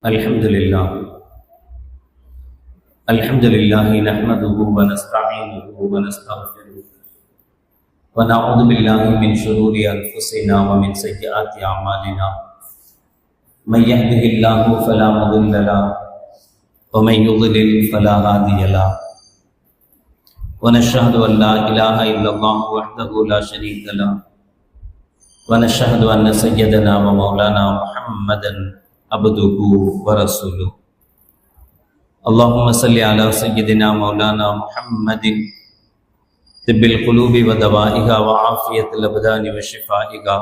الحمد لله نحمده ونستعينه ونستغفره ونعوذ بالله من شرور أنفسنا ومن سيئات أعمالنا من يهده الله فلا مضل له ومن يضلل فلا هادي له ونشهد أن لا إله إلا الله وحده لا شريك له ونشهد أن سيدنا ومولانا محمدا عبده ورسوله اللهم صل على سيدنا مولانا محمد طب القلوب ودوائها وعافية الأبدان وشفائها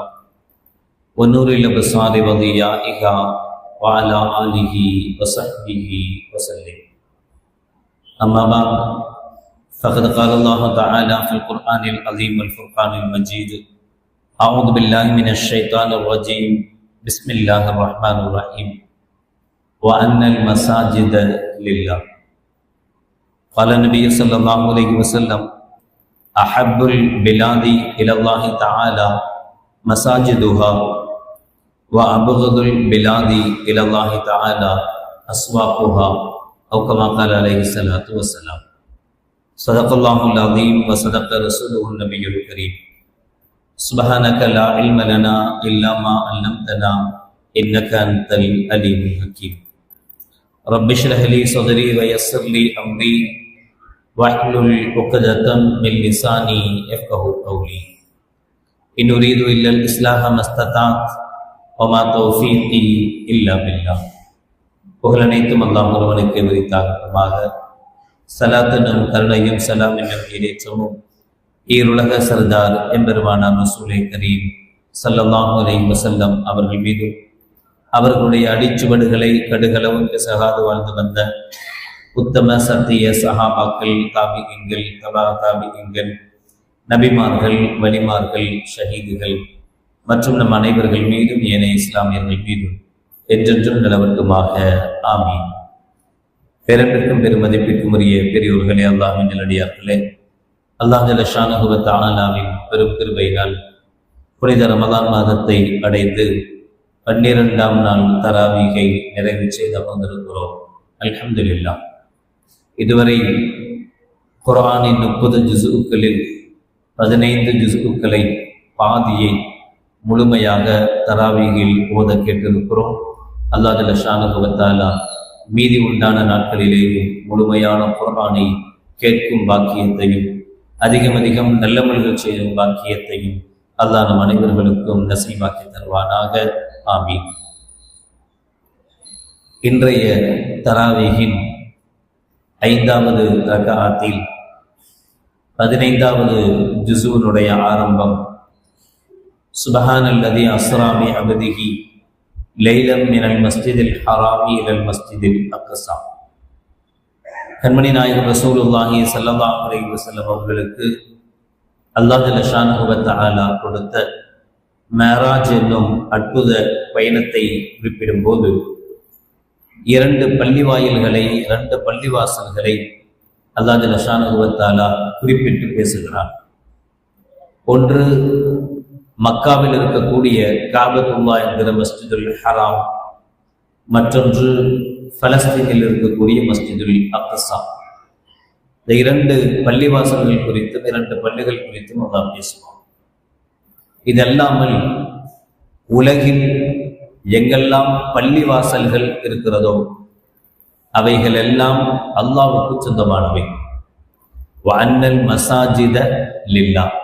ونور الأبصار وضيائها وعلى آله وصحبه وسلم. أما بعد فقد قال الله تعالى في القرآن العظيم والفرقان المجيد: أعوذ بالله من الشيطان الرجيم بسم الله الرحمن الرحيم وأن المساجد لله. قال النبي صلى الله عليه وسلم: أحب البلاد إلى الله تعالى مساجدها وأبغض البلاد إلى الله تعالى أسواقها، أو كما قال عليه الصلاة والسلام. صدق الله العظيم وصدق رسوله النبي الكريم. سبحانك لا علم لنا إلا ما علمتنا إنك أنت العليم الحكيم. رب اشرح لي صدري ويسر لي أمري واحلل عقدة من لساني يفقهوا قولي. إن أريد إلا الإصلاح ما استطعت وما توفيقي إلا بالله. புகழனைத்தும் அல்லாஹ் ஒருவனுக்கு உரித்தாகட்டுமாக. சலாத்தனும் கருணையும் சலாம் என்னும் ஈரேற்றமும் ஈருலக சர்தார் எம்பெருமானார் ரசூலே கரீம் ஸல்லல்லாஹு அலைஹி வஸல்லம் அவர்கள் மீது, அவர்களுடைய அடிச்சுவடுகளை கடுகளவும் பிசகாது வாழ்ந்து வந்த உத்தம சத்திய சஹாபாக்கள், தாபிகீன்கள், தபா தாபிகீன்கள், நபிமார்கள், வலிமார்கள், ஷஹீதுகள் மற்றும் நம் அனைவர்கள் மீதும் ஏனைய இஸ்லாமியர்கள் மீதும் என்றென்றும் நிலவட்டுமாக. ஆமீன். பேரன்பிற்கும் பெருமதிப்பிற்கும் உரிய பெரியோர்களே, அல்லாஹ்வின் நல்லடியார்களே, அல்லாஹ் ஜல்ல ஷானஹு வ தஆலாவின் பெரும் கிருபையினால் புனித ரமலான் மாதத்தை அடைந்து 12ஆம் நாள் தராவீகை நிறைவு செய்து அமர்ந்திருக்கிறோம். அல்ஹம்துலில்லாஹ். இதுவரை குர்ஆனின் 30 ஜுஸ்உக்களில் 15 ஜுஸ்உக்களை, பாதியை முழுமையாக தராவீகில் ஓத கேட்டிருக்கிறோம். அல்லாஹ் ஜல்ல ஷானஹு வ தஆலா மீதி உண்டான நாட்களிலேயும் முழுமையான குர்ஆனை கேட்கும் பாக்கியத்தையும் அதிகம் நல்லமல்கள் செய்யும் பாக்கியத்தையும் அல்லாஹ் நம் அனைவர்களுக்கும் நசீபாக்கி தருவானாக. ஆமீன். இன்றைய தராவீகின் 5வது ரக்அத்தில் 15வது ஜுஸுனுடைய ஆரம்பம். சுப்ஹானல்லதி அஸ்ரா பி அப்திஹி லைலம் மினல் மஸ்ஜிதில் ஹராமி இலல் மஸ்ஜிதில் அக்ஸா. கண்மணி நாயகம் ரசூலுல்லாஹி ஸல்லல்லாஹு அலைஹி வஸல்லம் அவர்களுக்கு அல்லாஹ் ஜல்ல ஷானஹு வ தஆலா கொடுத்த மேராஜ் என்னும் அற்புத பயணத்தை குறிப்பிடும் போது 2 பள்ளிவாயில்களை, 2 பள்ளிவாசல்களை அல்லாஹ் ஜல்ல ஷானஹு வ தஆலா குறிப்பிட்டு பேசுகிறார். ஒன்று மக்காவில் இருக்கக்கூடிய காபத்துல்லாஹ் என்கிற மஸ்ஜிதுல் ஹராம், மற்றொன்று பலஸ்தீனில் இருக்கக்கூடிய மஸ்ஜிதுல் அக்ஸா. இந்த 2 பள்ளிவாசல்கள் குறித்தும் 2 பள்ளிகள் குறித்தும் அல்லாஹ் பேசுவான். இதல்லாமல் உலகில் எங்கெல்லாம் பள்ளிவாசல்கள் இருக்கிறதோ அவைகள் எல்லாம் அல்லாஹ்வுக்கு சொந்தமானவை. வஅன்னல் மசாஜித லில்லாஹ்.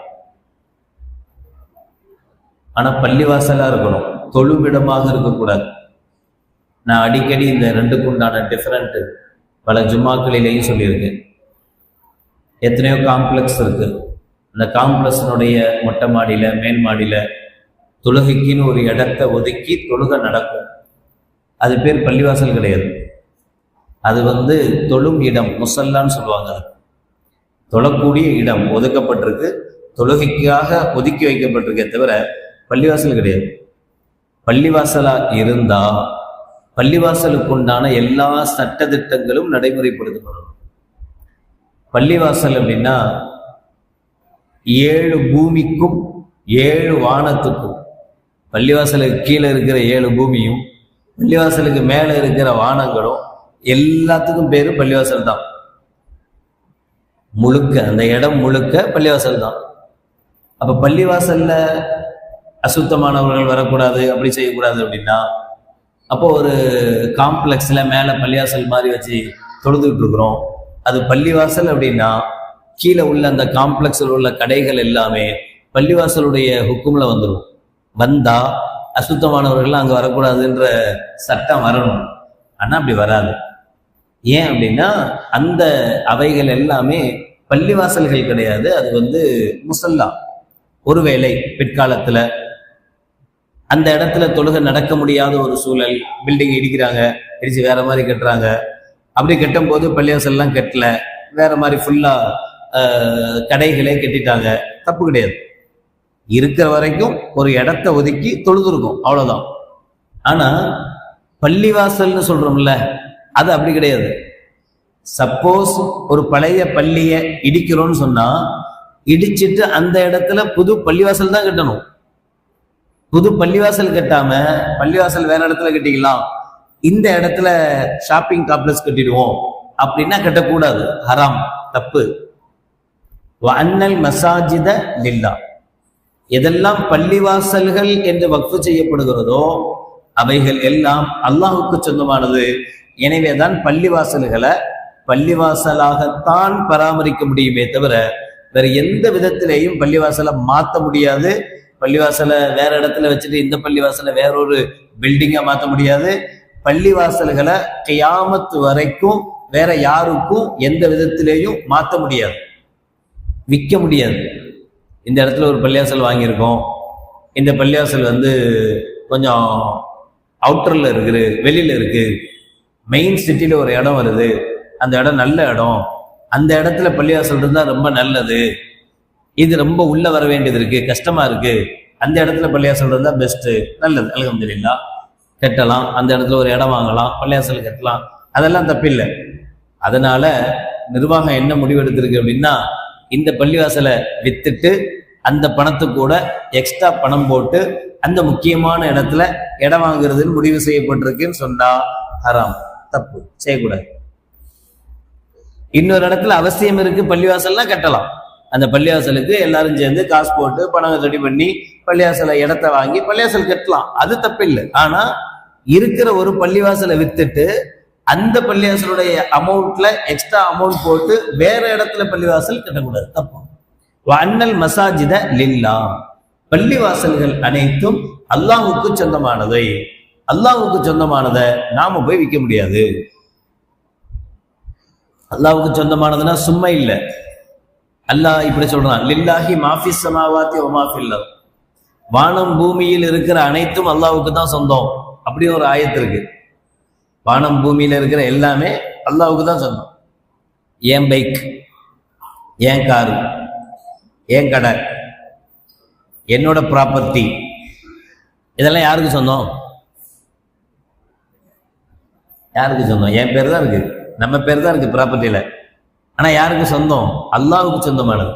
ஆனா பள்ளிவாசலா இருக்கணும், தொழுவிடமாக இருக்கக்கூடாது. நான் அடிக்கடி இந்த 2க்கு உண்டான டிஃபரெண்ட் பல ஜும்மாக்களிலேயும் சொல்லியிருக்கேன். எத்தனையோ காம்ப்ளெக்ஸ் இருக்கு. அந்த காம்ப்ளெக்ஸினுடைய மொட்டை மாடியில, மேல் மாடியில தொழுகைக்குன்னு ஒரு இடத்தை ஒதுக்கி தொழுகை நடக்கும். அது பேர் பள்ளிவாசல் கிடையாது. அது தொழும் இடம், முசல்லான்னு சொல்லுவாங்க. அது தொழக்கூடிய இடம் ஒதுக்கப்பட்டிருக்கு, தொழுகைக்காக ஒதுக்கி வைக்கப்பட்டிருக்கே தவிர பள்ளிவாசல் கிடையாது. பள்ளிவாசலா இருந்தா பள்ளிவாசலுக்கு உண்டான எல்லா சட்டதிட்டங்களும் நடைமுறைப்படுத்தப்படும். பள்ளிவாசல் அப்படின்னா 7 பூமிக்கும் 7 வானத்துக்கும், பள்ளிவாசலுக்கு கீழே இருக்கிற 7 பூமியும் பள்ளிவாசலுக்கு மேல இருக்கிற வானங்களும் எல்லாத்துக்கும் பேரு பள்ளிவாசல் தான். முழுக்க அந்த இடம் முழுக்க பள்ளிவாசல் தான். அப்ப பள்ளிவாசல்ல அசுத்தமானவர்கள் வரக்கூடாது, அப்படி செய்யக்கூடாது அப்படின்னா, அப்போ ஒரு காம்ப்ளெக்ஸ்ல மேல பள்ளிவாசல் மாதிரி வச்சு தொழுதுகிட்டு இருக்கிறோம். அது பள்ளிவாசல் அப்படின்னா கீழே உள்ள அந்த காம்ப்ளெக்ஸில் உள்ள கடைகள் எல்லாமே பள்ளிவாசலுடைய ஹுக்கும்ல வந்துடும். வந்தா அசுத்தமானவர்கள் அங்க வரக்கூடாதுன்ற சட்டம் வரணும். ஆனா அப்படி வராது. ஏன் அப்படின்னா அந்த அவைகள் எல்லாமே பள்ளிவாசல்கள் கிடையாது. அது முசல்லா. ஒருவேளை பிற்காலத்துல அந்த இடத்துல தொழுகை நடக்க முடியாத ஒரு சூழல், பில்டிங் இடிக்கிறாங்க, இடிச்சு வேற மாதிரி கட்டுறாங்க. அப்படி கட்டும் போது பள்ளிவாசல்லாம் கட்டல, வேற மாதிரி ஃபுல்லா கடைகளே கட்டிட்டாங்க, தப்பு கிடையாது. இருக்கிற வரைக்கும் ஒரு இடத்த ஒதுக்கி தொழுதுருக்கும், அவ்வளவுதான். ஆனா பள்ளிவாசல்னு சொல்றோம்ல, அது அப்படி கிடையாது. சப்போஸ் ஒரு பழைய பள்ளியை இடிக்கிறோம்னு சொன்னா, இடிச்சிட்டு அந்த இடத்துல புது பள்ளிவாசல் தான் கட்டணும். புது பள்ளிவாசல் கட்டாம பள்ளிவாசல் வேற இடத்துல கட்டிக்கலாம், இந்த இடத்துல ஷாப்பிங் காம்ப்ளெக்ஸ் கட்டிடுவோம் அப்படின்னா கட்டக்கூடாது, ஹராம், தப்பு. அன்னல் மசாஜித லில்லா, எதெல்லாம் பள்ளிவாசல்கள் என்று வக்ஃபு செய்யப்படுகிறதோ அவைகள் எல்லாம் அல்லாஹுக்கு சொந்தமானது. எனவேதான் பள்ளிவாசல்களை பள்ளிவாசலாகத்தான் பராமரிக்க முடியுமே தவிர வேற எந்த விதத்திலேயும் பள்ளிவாசலை மாற்ற முடியாது. பள்ளிவாசலை வேற இடத்துல வச்சுட்டு இந்த பள்ளிவாசலை வேறொரு பில்டிங்கா மாற்ற முடியாது. பள்ளிவாசல்களை கியாமத்து வரைக்கும் வேற யாருக்கும் எந்த விதத்திலேயும் மாற்ற முடியாது, விற்க முடியாது. இந்த இடத்துல ஒரு பள்ளிவாசல் வாங்கியிருக்கோம், இந்த பள்ளிவாசல் கொஞ்சம் அவுட்டர்ல இருக்குது, வெளியில இருக்கு, மெயின் சிட்டில ஒரு இடம் வருது, அந்த இடம் நல்ல இடம், அந்த இடத்துல பள்ளிவாசல் இருந்தா ரொம்ப நல்லது, இது ரொம்ப உள்ள வர வேண்டியது இருக்கு, கஷ்டமா இருக்கு, அந்த இடத்துல பள்ளிவாசல் இருந்தா பெஸ்ட், நல்லது, அல்ஹம்துலில்லாஹ், கட்டலாம். அந்த இடத்துல ஒரு இடம் வாங்கலாம், பள்ளிவாசல் கட்டலாம், அதெல்லாம் தப்பில்லை. அதனால நிர்வாகம் என்ன முடிவெடுத்திருக்கு அப்படின்னா, இந்த பள்ளிவாசலை வித்துட்டு அந்த பணத்து கூட எக்ஸ்ட்ரா பணம் போட்டு அந்த முக்கியமான இடத்துல இடம் வாங்குறதுன்னு முடிவு செய்யப்பட்டிருக்குன்னு சொன்னா ஹராம், தப்பு, செய்யக்கூடாது. இன்னொரு இடத்துல அவசியம் இருக்கு பள்ளிவாசல்லாம் கட்டலாம், அந்த பள்ளிவாசலுக்கு எல்லாரும் சேர்ந்து காசு போட்டு பணம் ரெடி பண்ணி பள்ளிவாசலை இடத்த வாங்கி பள்ளிவாசல் கட்டலாம், அது தப்பு இல்லை. ஆனா இருக்கிற ஒரு பள்ளிவாசலை வித்துட்டு அந்த பள்ளிவாசலுடைய அமௌண்ட்ல எக்ஸ்ட்ரா அமௌண்ட் போட்டு வேற இடத்துல பள்ளிவாசல் கட்டக்கூடாது, தப்பு. அன்னல் மசாஜித லில்லா, பள்ளிவாசல்கள் அனைத்தும் அல்லாஹுக்கு சொந்தமானதை, அல்லாஹுக்கு சொந்தமானதை நாம போய் விற்க முடியாது. அல்லாஹுக்கு சொந்தமானதுன்னா சும்மா இல்லை. அல்லாஹ் இப்படி சொல்றான், லில்லாஹி மாஃபிஸ் ஸமாவாத்தி வ மா ஃபில் அர்த், வானம் பூமியில் இருக்கிற அனைத்தும் அல்லாஹுக்கு தான் சொந்தம். அப்படி ஒரு ஆயத்து இருக்கு. வானம் பூமியில இருக்கிற எல்லாமே அல்லாஹுக்கு தான் சொந்தம். ஏன் பைக், ஏன் காரு, ஏன் கடை, என்னோட ப்ராப்பர்ட்டி, இதெல்லாம் யாருக்கு சொந்தம்? யாருக்கு சொந்தம்? என் பேர் தான் இருக்கு, நம்ம பேர் தான் இருக்கு ப்ராப்பர்ட்டியில. ஆனா யாருக்கு சொந்தம்? அல்லாஹுக்கு சொந்தமானது.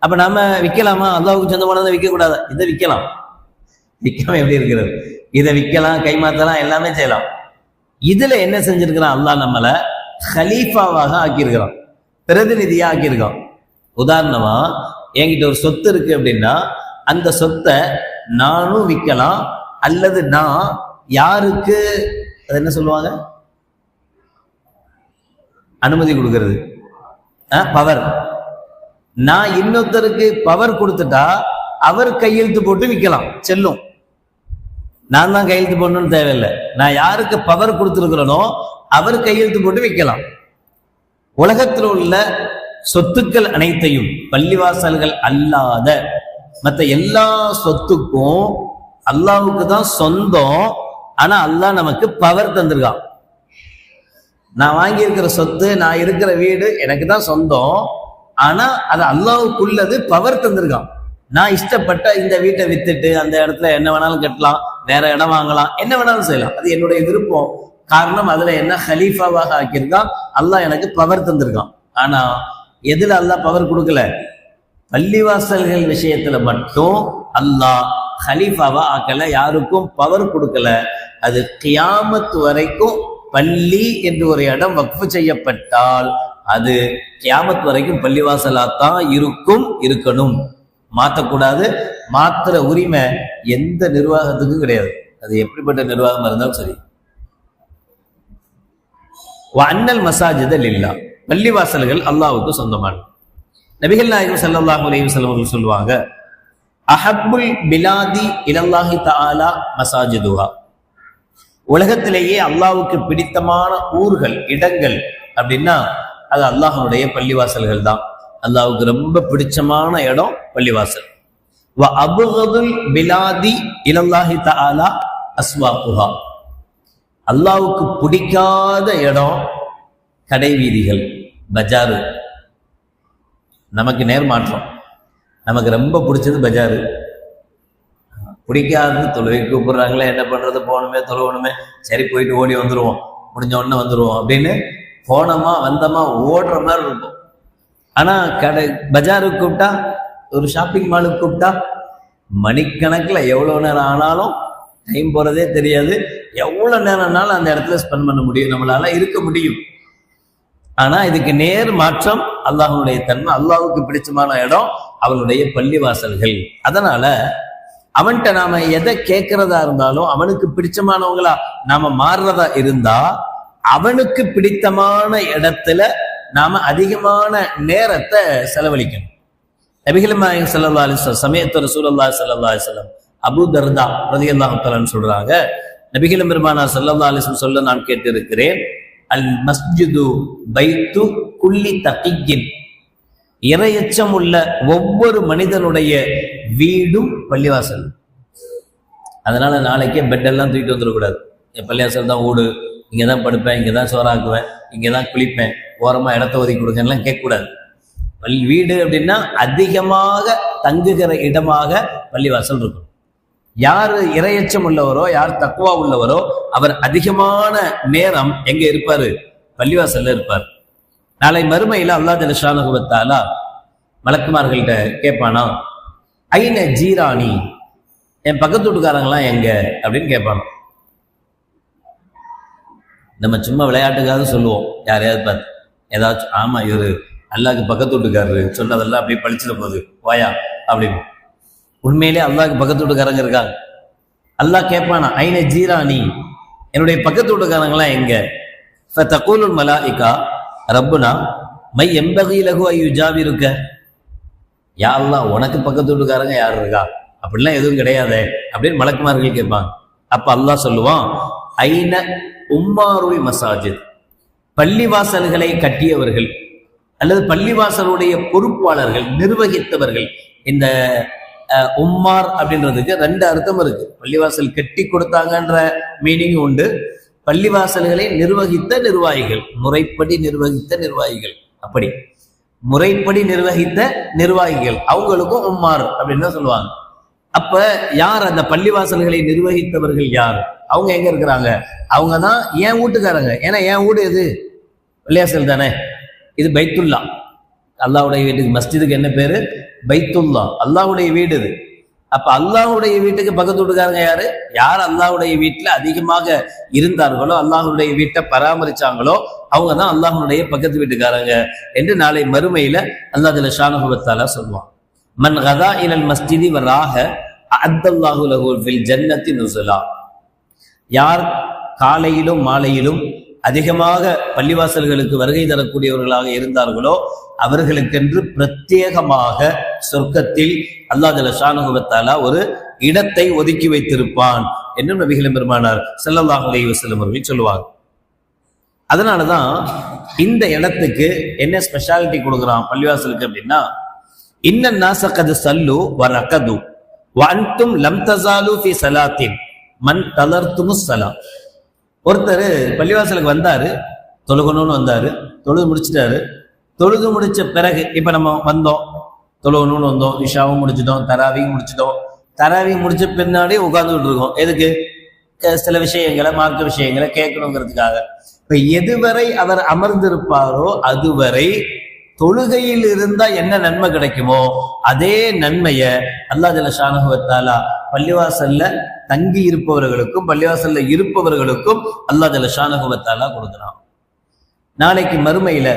அப்ப நாம விற்கலாமா? அல்லாஹுக்கு சொந்தமானதை விற்க கூடாது. இதை விற்கலாம், விற்காம எப்படி இருக்கிறது? இதை விற்கலாம், கைமாத்தலாம், எல்லாமே செய்யலாம். இதுல என்ன செஞ்சிருக்கிறான்? அல்லாஹ் நம்மளை ஹலீஃபாவாக ஆக்கியிருக்கிறான், பிரதிநிதியா ஆக்கியிருக்கான். உதாரணமா, என்கிட்ட ஒரு சொத்து இருக்கு அப்படின்னா அந்த சொத்தை நானும் விற்கலாம், அல்லது நான் யாருக்கு அது என்ன சொல்லுவாங்க, அனுமதி கொடுக்கிறது, பவர், நான் இன்னொருத்தருக்கு பவர் கொடுத்துட்டா அவர் கையெழுத்து போட்டு விற்கலாம், செல்லும். நான் தான் கையெழுத்து போடணும்னு தேவையில்லை, நான் யாருக்கு பவர் கொடுத்துருக்கிறேனோ அவர் கையெழுத்து போட்டு விற்கலாம். உலகத்தில் உள்ள சொத்துக்கள் அனைத்தையும் பள்ளிவாசல்கள் அல்லாத மற்ற எல்லா சொத்துக்கும் அல்லாஹ்வுக்கு தான் சொந்தம். ஆனா அல்லாஹ் நமக்கு பவர் தந்திருக்கான். நான் வாங்கி இருக்கிற சொத்து, நான் இருக்கிற வீடு எனக்கு தான் சொந்தம், ஆனா அது அல்லாஹ்வுக்குள்ளது, பவர் தந்திருக்கான். நான் இஷ்டப்பட்ட இந்த வீட்டை வித்துட்டு அந்த இடத்துல என்ன வேணாலும் கட்டலாம், வேற இடம் வாங்கலாம், என்ன வேணாலும் செய்யலாம், அது என்னுடைய விருப்பம். காரணம் அதுல என்ன ஹலீஃபாவாக ஆக்கியிருக்கான், அல்லாஹ் எனக்கு பவர் தந்திருக்கான். ஆனா எதுல அல்லாஹ் பவர் கொடுக்கல? பள்ளிவாசல்கள் விஷயத்துல மட்டும் அல்லாஹ் ஹலீஃபாவா ஆக்கல, யாருக்கும் பவர் கொடுக்கல. அது கியாமத் வரைக்கும் பள்ளி என்று ஒரு இடம் வக்ஃபு செய்யப்பட்டால் அது கியாமத் வரைக்கும் பள்ளிவாசலாத்தான் இருக்கணும், மாற்றக்கூடாது. மாத்திர உரிமை எந்த நிர்வாகத்துக்கும் கிடையாது, அது எப்படிப்பட்ட நிர்வாகம் இருந்தாலும் சரி. அன்னல் மசாஜித லில்லா, பள்ளிவாசல்கள் அல்லாஹ்வுக்கு சொந்தமானது. நபிகள் நாயகம் ஸல்லல்லாஹு அலைஹி வஸல்லம் அவர்கள் சொல்லுவாங்க, அஹப்புல் பிலாதி இலல்லாஹி தஆலா மசாஜிதுஹா, உலகத்திலேயே அல்லாஹ்வுக்கு பிடித்தமான ஊர்கள், இடங்கள் அப்படின்னா அது அல்லாஹ்வுடைய பள்ளிவாசல்கள் தான். அல்லாஹ்வுக்கு ரொம்ப பிடிச்சமான இடம் பள்ளிவாசல். வ அபுகதுல் பிலாதி இலல்லாஹி தஆலா அஸ்வாகுஹா, அல்லாஹ்வுக்கு பிடிக்காத இடம் கடை வீதிகள், பஜாரு. நமக்கு நேர் மாற்றம், நமக்கு ரொம்ப பிடிச்சது பஜாரு, பிடிக்காது தொழுவை கூப்பிடுறாங்களே, என்ன பண்றது, போகணுமே தொழுவணுமே, சரி போயிட்டு ஓடி வந்துடுவோம், முடிஞ்ச உடனே வந்துடுவோம் அப்படின்னு போனோமா வந்தோமா ஓடுற மாதிரி இருக்கும். ஆனா பஜாருக்கு கூப்பிட்டா, ஒரு ஷாப்பிங் மாலுக்கு கூப்பிட்டா மணிக்கணக்கில் எவ்வளவு நேரம் ஆனாலும் டைம் போறதே தெரியாது. எவ்வளவு நேரம்னாலும் அந்த இடத்துல ஸ்பெண்ட் பண்ண முடியும், நம்மளால இருக்க முடியும். ஆனா இதுக்கு நேர் மாற்றம் அல்லாஹ்வுடைய தன்மை. அல்லாஹ்வுக்கு பிடிச்சமான இடம் அவனுடைய பள்ளிவாசல்கள். அதனால அவன்கிட்ட நாம எதை கேட்கறதா இருந்தாலும் அவனுக்கு பிடிச்சமானவங்களா நாம மாறுறதா இருந்தா அவனுக்கு பிடித்தமான இடத்துல நாம அதிகமான நேரத்தை செலவழிக்கணும். நபிகள் நாயகம் ஸல்லல்லாஹு அலைஹி வஸல்லம் சமயத்து ரசூலுல்லாஹி ஸல்லல்லாஹு அலைஹி வஸல்லம் அபூ தர்தா ரலியல்லாஹு தஆலா சொல்றாங்க, நபிகள் பெருமானார் ஸல்லல்லாஹு அலைஹி வஸல்லம் சொல்ல நான் கேட்டிருக்கிறேன், அல் மஸ்ஜிது பைத்து குல்லி தகியின், இறையச்சம் உள்ள ஒவ்வொரு மனிதனுடைய வீடும் பள்ளிவாசல். அதனால நாளைக்கே பெட்டெல்லாம் தூக்கிட்டு வந்துடக்கூடாது. என் பள்ளிவாசல் தான் ஊடு, இங்கதான் படுப்பேன், இங்கதான் சோறாக்குவேன், இங்கதான் குளிப்பேன், ஓரமா இடத்த ஒதுக்கி கொடுங்கலாம் கேட்கக்கூடாது. வீடு அப்படின்னா அதிகமாக தங்குகிற இடமாக பள்ளிவாசல் இருக்கும். யார் இறையச்சம் உள்ளவரோ, யார் தக்வா உள்ளவரோ அவர் அதிகமான நேரம் எங்க இருப்பாரு, பள்ளிவாசல்ல இருப்பார். நாளை மறுமையில அல்லாஹ் ஜல்ல ஷானஹு வ தஆலா மலக்குமார்கள்ட்ட கேட்பானா, ஐன ஜீரானி, என் பக்கத்து வீட்டுக்காரங்களாம் எங்க அப்படின்னு கேட்பானோ. நம்ம சும்மா விளையாட்டுக்காக சொல்லுவோம், யாரையாவது பார்த்து ஏதாச்சும், ஆமா இவரு அல்லாஹ்க்கு பக்கத்து வீட்டுக்காரரு சொன்னதெல்லாம் அப்படியே பழிச்சிட போகுது வாயா அப்படின்னு. உண்மையிலே அல்லாஹ்க்கு பக்கத்து வீட்டுக்காரங்க இருக்காங்க. அல்லாஹ் கேட்பானா, ஐன ஜீரானி, என்னுடைய பக்கத்து வீட்டுக்காரங்களாம் எங்க? ஃபதகூலுல் மலாயிகா ரப்புனா மை எம்பகி லஹு அய்யுஜாவிருக்க, யா அல்லாஹ் உனக்கு பக்கத்து வீட்டுக்காரங்க யார் இருக்கா, அப்படிலாம் எதுவும் கிடையாதே அப்படின்னு மலக்குமார்கள் கேட்பாங்க. அப்ப அல்லாஹ் சொல்லுவான், ஐன உம்மாருல் மசாஜித், பள்ளிவாசல்களை கட்டியவர்கள் அல்லது பள்ளிவாசலுடைய பொறுப்பாளர்கள், நிர்வகித்தவர்கள். இந்த உம்மார் அப்படின்றதுக்கு ரெண்டு அர்த்தம் இருக்கு. பள்ளிவாசல் கட்டி கொடுத்தாங்கன்ற மீனிங் உண்டு, பள்ளிவாசல்களை நிர்வகித்த நிர்வாகிகள், முறைப்படி நிர்வகித்த நிர்வாகிகள். அப்படி முறைப்படி நிர்வகித்த நிர்வாகிகள் அவங்களுக்கும் உம்மார் அப்படின்னு தான் சொல்லுவாங்க. அப்ப யார் அந்த பள்ளிவாசல்களை நிர்வகித்தவர்கள் யார், அவங்க எங்க இருக்கிறாங்க? அவங்க தான் என் வீட்டுக்காரங்க. ஏன்னா என் வீடு எது, பள்ளிவாசல் தானே. இது பைத்துல்லா, அல்லாஹ்வுடைய வீட்டுக்கு, மஸ்ஜிதுக்கு என்ன பேரு, பைத்துல்லா, அல்லாஹ்வுடைய வீடு இது. அப்ப அல்லாஹ்வுடைய வீட்டுக்கு பக்கத்து வீட்டுக்காரங்க யாரு? யார் அல்லாஹ்வுடைய வீட்டுல அதிகமாக இருந்தார்களோ, அல்லாஹ்வுடைய வீட்டை பராமரிச்சாங்களோ அவங்க தான் அல்லாஹ்வுடைய பக்கத்து வீட்டுக்காரங்க என்று நாளை மறுமையில அல்லாஹ் ஜல்ல ஷானஹு வ தஆலா சொல்லுவான். மன் கதா இலல் மஸ்ஜிதி வ ராஹ அஅத்தல்லாஹு லஹு ஃபில் ஜன்னத்தி நுஸலா, யார் காலையிலும் மாலையிலும் அதிகமாக பள்ளிவாசல்களுக்கு வருகை தரக்கூடியவர்களாக இருந்தார்களோ அவர்களுக்கென்று பிரத்யேகமாக சொர்க்கத்தில் அல்லாஹ் ஜல்ல ஷானஹு வ தஆலா ஒரு இடத்தை ஒதுக்கி வைத்திருப்பான் என்று நபிகள் பெருமானார் ஸல்லல்லாஹு அலைஹி வஸல்லம் அவர்கள் சொல்லுவாங்க. அதனாலதான் இந்த இடத்துக்கு என்ன ஸ்பெஷாலிட்டி கொடுக்குறான் பள்ளிவாசலுக்கு அப்படின்னா, இன்னன் நாஸ கத் ஸல்லு வ ரகது வ அன்தும் லம் தஸாலு ஃபீ ஸலாத்தின் மன் தலர்துமுஸ் ஸலாம். ஒருத்தர் பள்ளிவாசலுக்கு வந்தாரு, தொழுகணும்னு வந்தாரு, தொழுது முடிச்சிட்டாரு. தொழுது முடிச்ச பிறகு இப்ப நம்ம வந்தோம், தொழுகணும்னு வந்தோம், இஷாவும் முடிச்சிட்டோம், தராவியும் முடிச்சிட்டோம். தராவி முடிச்ச பின்னாடி உட்கார்ந்துட்டு இருக்கோம். எதுக்கு? சில விஷயங்களை, மார்க்க விஷயங்களை கேட்கணுங்கிறதுக்காக. இப்ப எதுவரை அவர் அமர்ந்திருப்பாரோ அதுவரை தொழுகையில் இருந்தா என்ன நன்மை கிடைக்குமோ அதே நன்மையை அல்லாஹ் ஜல்ல ஷானஹு வ தஆலா பள்ளிவாசல்ல தங்கி இருப்பவர்களுக்கும் பள்ளிவாசல்ல இருப்பவர்களுக்கும் அல்லாஹ் ஜல்ல ஷானஹு வ தஆலா கொடுக்கிறான். நாளைக்கு மறுமையில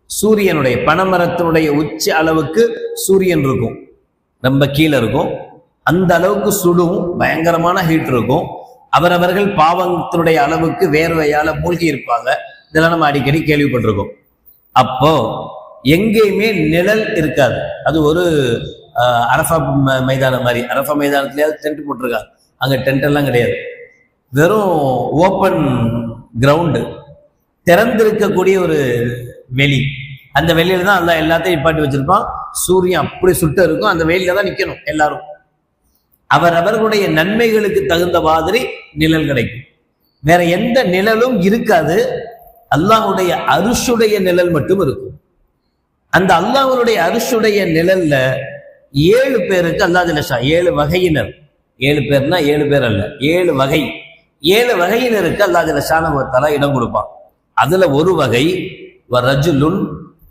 சூரியனுடைய பனைமரத்தினுடைய உச்ச அளவுக்கு சூரியன் இருக்கும், ரொம்ப கீழே இருக்கும், அந்த அளவுக்கு சுடும், பயங்கரமான ஹீட் இருக்கும். அவரவர்கள் பாவத்தினுடைய அளவுக்கு வேர்வையால மூழ்கி இருப்பாங்க. இதெல்லாம் நம்ம அடிக்கடி கேள்விப்பட்டிருக்கோம். அப்போ எங்கேயுமே நிழல் இருக்காது. அது ஒரு அரஃபா மைதானம் மாதிரி. அரஃபா மைதானத்திலேயாவது டென்ட் போட்டிருக்காங்க, அங்க டென்ட் எல்லாம் கிடையாது. வெறும் ஓப்பன் கிரவுண்டு, திறந்திருக்கக்கூடிய ஒரு வெளி. அந்த வெளியில தான் அல்லாஹ் எல்லாத்தையும் இப்பாட்டி வச்சிருப்பான். சூரியன் அப்படி சுட்டு இருக்கும், அந்த வெயில தான் நிக்கணும் எல்லாரும். அவர்களுடைய நன்மைகளுக்கு தகுந்த மாதிரி நிழல் கிடைக்கும். வேற எந்த நிழலும் இருக்காது. அல்லாஹ்வுடைய அரிஷுடைய நிழல் மட்டும் இருக்கும். அந்த அல்லாஹ்வுடைய அரிஷுடைய நிழல்ல 7 பேருக்கு அல்லாஹ் ஜல்ல ஷா 7 வகையினர். 7 பேர்னா 7 பேர் அல்ல, 7 வகை. 7 வகையினருக்கு அல்லாஹ் ஜல்ல ஷானஹு வ தஆலா இடம் கொடுப்பான். அதுல ஒரு வகை வரஜுலுன்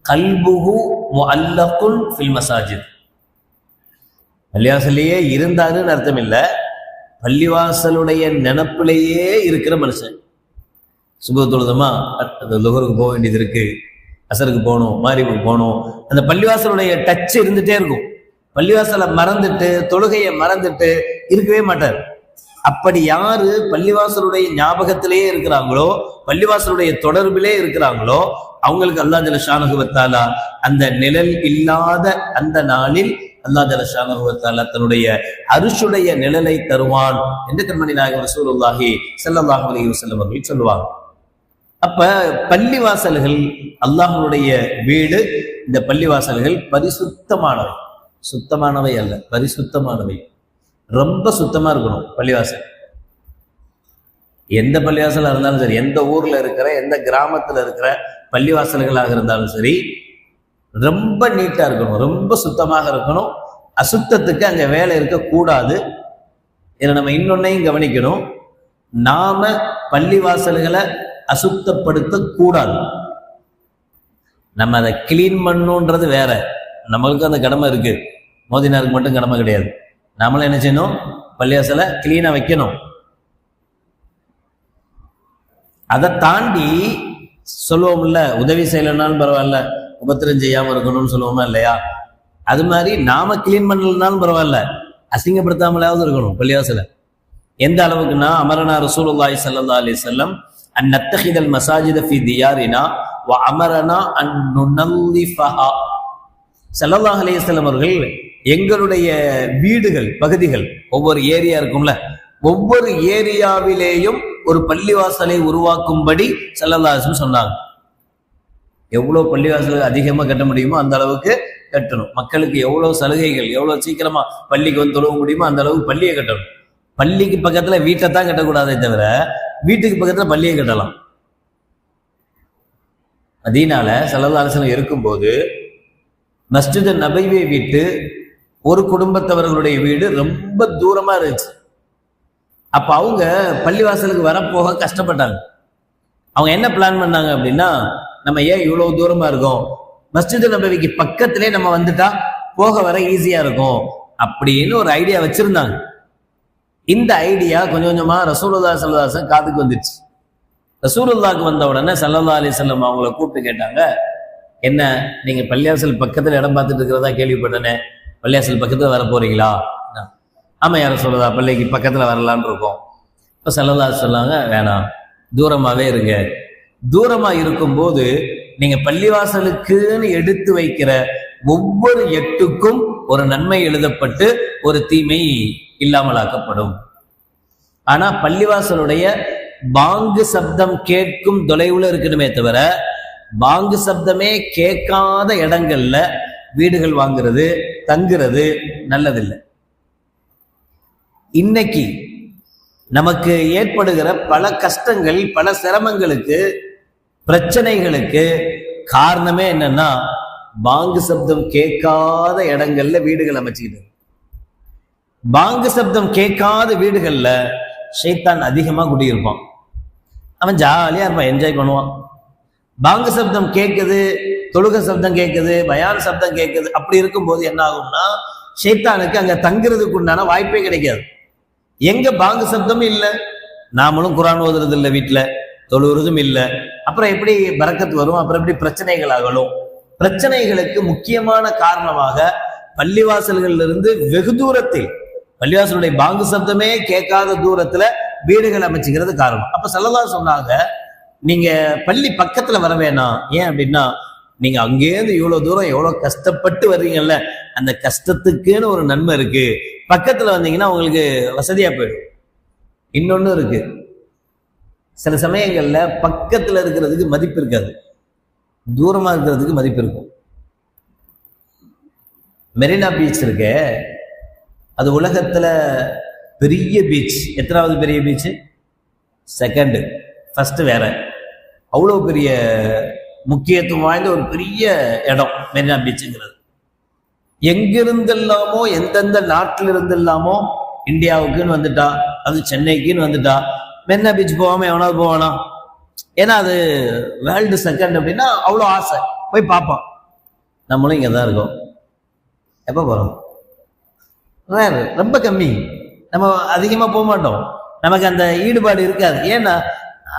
கல்புஹு முஅல்லகுன் ஃபில் மசாஜித். பள்ளிவாசலையே இருந்தாருன்னு அர்த்தம் இல்லை, பள்ளிவாசலுடைய நினப்பிலேயே இருக்கிற மனுஷன். சுப தொழுதமா, லுஹருக்கு போக வேண்டியது இருக்கு, அசருக்கு போகணும், மாரிபுக்கு போகணும், அந்த பள்ளிவாசலுடைய டச் இருந்துட்டே இருக்கும். பள்ளிவாசலை மறந்துட்டு தொழுகையை மறந்துட்டு இருக்கவே மாட்டார். அப்படி யாரு பள்ளிவாசலுடைய ஞாபகத்திலேயே இருக்கிறாங்களோ, பள்ளிவாசலுடைய தொடர்பிலே இருக்கிறாங்களோ, அவங்களுக்கு அல்லாஹ் ஜல்ல ஷானஹு வ தஆலா அந்த நிழல் இல்லாத அந்த நாளில் அல்லாஹ் ஜல்ல ஷானஹு வ தஆலா தன்னுடைய அரிஷுடைய நிழலை தருவான் என்று கண்மணி நாயகம் ரசூலுல்லாஹி ஸல்லல்லாஹு அலைஹி வஸல்லம் அவர்கள் சொல்லுவாங்க. அப்ப பள்ளிவாசல்கள் அல்லாஹ்வுடைய வீடு. இந்த பள்ளிவாசல்கள் பரிசுத்தமானவை, சுத்தமானவை அல்ல, பரிசுத்தமானவை. ரொம்ப சுத்தமா இருக்கணும் பள்ளிவாசல். எந்த பள்ளிவாசலா இருந்தாலும் சரி, எந்த ஊர்ல இருக்கிற எந்த கிராமத்துல இருக்கிற பள்ளிவாசல்களாக இருந்தாலும் சரி, ரொம்ப நீட்டா இருக்கணும், ரொம்ப சுத்தமாக இருக்கணும். அசுத்தத்துக்கு அங்க வேலை இருக்கக்கூடாது. இதை நம்ம இன்னொன்னையும் கவனிக்கணும். நாம பள்ளிவாசல்களை அசுத்தப்படுத்த கூடாது. நம்ம அதை கிளீன் பண்ணுன்றது வேற, நம்மளுக்கு அந்த கடமை இருக்கு. மோதினாருக்கு மட்டும் கடமை கிடையாது. நம்மளும் என்ன செய்யணும், பள்ளிவாசலை கிளீனா வைக்கணும். அதை தாண்டி சொல்லுவோம்ல, உதவி செய்யலைன்னாலும் பரவாயில்ல, உபத்திரம் செய்யாம இருக்கணும்னு சொல்லுவோமா இல்லையா? அது மாதிரி நாம கிளீன் பண்ணலனாலும் பரவாயில்ல, அசிங்கப்படுத்தாமலாவது இருக்கணும் பள்ளிவாசல. எந்த அளவுக்குன்னா, அமரனா ரசூலுல்லாஹி ஸல்லல்லாஹு அலைஹி வஸல்லம் அன் நத்தஹிதல் மசாஜித ஃபீ தியாரினா வ அமரனா அன் நுனல்லிஃபஹா. ஸல்லல்லாஹு அலைஹி வஸல்லம் அவர்கள் எங்களுடைய வீடுகள், பகுதிகள், ஒவ்வொரு ஏரியா இருக்கும்ல, ஒவ்வொரு ஏரியாவிலேயும் ஒரு பள்ளிவாசலை உருவாக்கும்படி ஸல்லல்லாஹு அலைஹி வஸல்லம் சொன்னாங்க. எவ்வளவு பள்ளிவாசல் அதிகமா கட்ட முடியுமோ அந்த அளவுக்கு கட்டணும். மக்களுக்கு எவ்வளவு சலுகைகள், எவ்வளவு சீக்கிரமா பள்ளிக்கு வந்து தொழுவ முடியுமோ அந்த அளவுக்கு பள்ளியை கட்டணும். பள்ளிக்கு பக்கத்துல வீட்டை தான் கட்டக்கூடாதே தவிர, வீட்டுக்கு பக்கத்துல பள்ளியை கட்டலாம். அதனால ஸல்லல்லாஹு அலைஹி வஸல்லம் இருக்கும்போது மஸ்ஜித் நபவியை விட்டு ஒரு குடும்பத்தவர்களுடைய வீடு ரொம்ப தூரமா இருந்துச்சு. அப்ப அவங்க பள்ளிவாசலுக்கு வரப்போக கஷ்டப்பட்டாங்க. அவங்க என்ன பிளான் பண்ணாங்க அப்படின்னா, நம்ம ஏன் இவ்வளவு தூரமா இருக்கோம், மஸ்ஜித் நபவிக்கு பக்கத்திலே நம்ம வந்துட்டா போக வர ஈஸியா இருக்கும் அப்படின்னு ஒரு ஐடியா வச்சிருந்தாங்க. இந்த ஐடியா கொஞ்சம் கொஞ்சமா ரசூலுல்லாஹி ஸல்லல்லாஹு அலைஹி வஸல்லம் காதுக்கு வந்துச்சு. ரசூலுல்லாஹ்க்கு வந்த உடனே ஸல்லல்லாஹு அலைஹி வஸல்லம் அவங்கள கூப்பிட்டு கேட்டாங்க, என்ன நீங்க பள்ளிவாசல் பக்கத்துல இடம் பார்த்துட்டு இருக்கிறதா கேள்விப்பட்டனே, பள்ளிவாசல் பக்கத்துல வர போறீங்களா? ஆமா யார சொல்லுதா, பள்ளிக்கு பக்கத்துல வரலான்னு இருக்கோம். இப்ப ஸல்லல்லாஹு அலைஹி சொன்னாங்க, வேணாம், தூரமாவே இருங்க. தூரமா இருக்கும்போது நீங்க பள்ளிவாசலுக்குன்னு எடுத்து வைக்கிற ஒவ்வொரு எட்டுக்கும் ஒரு நன்மை எழுதப்பட்டு ஒரு தீமை இல்லாமலாக்கப்படும். ஆனா பள்ளிவாசலுடைய பாங்கு சப்தம் கேட்கும் தொலைவுல இருக்கணுமே தவிர, பாங்கு சப்தமே கேட்காத இடங்கள்ல வீடுகள் வாங்குறது, தங்குறது நல்லதில்லை. இன்னைக்கு நமக்கு ஏற்படுகிற பல கஷ்டங்கள், பல சிரமங்களுக்கு, பிரச்சனைகளுக்கு காரணமே என்னன்னா, பாங்கு சப்தம் கேட்காத இடங்கள்ல வீடுகள் அமைச்சுக்கிட்டு. பாங்கு சப்தம் கேட்காத வீடுகள்ல ஷைத்தான் அதிகமா குடியிருப்பான். அவன் ஜாலியா இருப்பான், என்ஜாய் பண்ணுவான். பாங்கு சப்தம் கேட்குது, தொழுகை சப்தம் கேட்குது, பயான் சப்தம் கேட்குது, அப்படி இருக்கும்போது என்ன ஆகும்னா, ஷைத்தானுக்கு அங்க தங்குறதுக்கு உண்டான வாய்ப்பே கிடைக்காது. எங்க பாங்கு சப்தமும் இல்லை, நாமளும் குரான் ஓதுறது இல்லை, வீட்டுல தொழுவுறதும் இல்லை, அப்புறம் எப்படி பரக்கத்து வரும்? அப்புறம் எப்படி பிரச்சனைகள் ஆகலும்? பிரச்சனைகளுக்கு முக்கியமான காரணமாக பள்ளிவாசல்கள்ல இருந்து வெகு தூரத்தில், பள்ளிவாசலுடைய பாங்கு சப்தமே கேட்காத தூரத்துல வீடுகள் அமைச்சுக்கிறது காரணம். அப்ப ஸல்லல்லாஹு சொன்னாங்க, நீங்க பள்ளி பக்கத்துல வர வேணாம். ஏன் அப்படின்னா, நீங்க அங்கேருந்து இவ்வளவு தூரம் எவ்வளவு கஷ்டப்பட்டு வர்றீங்கல்ல, அந்த கஷ்டத்துக்குன்னு ஒரு நன்மை இருக்கு. பக்கத்துல வந்தீங்கன்னா உங்களுக்கு வசதியா போயிடும். இன்னொன்னு இருக்கு, சில சமயங்கள்ல பக்கத்துல இருக்கிறதுக்கு மதிப்பு இருக்காது, தூரமா இருக்கிறதுக்கு மதிப்பு இருக்கும். மெரினா பீச் இருக்கு, அது உலகத்துல பெரிய பீச். எத்தனாவது பெரிய பீச்? செகண்ட். ஃபர்ஸ்ட் வேற. அவ்வளவு பெரிய முக்கியத்துவம் வாய்ந்த ஒரு பெரிய இடம் மெரினா பீச்சுங்கிறது. எங்கிருந்தெல்லாமோ, எந்தெந்த நாட்டில இருந்தெல்லாமோ இந்தியாவுக்குன்னு வந்துட்டா, அது சென்னைக்குன்னு வந்துட்டா, மெரினா பீச் போகாம எவனாவது போவானா? ஏன்னா அது வேர்ல்டு செகண்ட் அப்படின்னா அவ்வளோ ஆசை, போய் பார்ப்போம். நம்மளும் இங்கே தான் இருக்கோம். எப்போ போகிறோம்? வேறு ரொம்ப கம்மி. நம்ம அதிகமாக போக மாட்டோம், நமக்கு அந்த ஈடுபாடு இருக்காது. ஏன்னா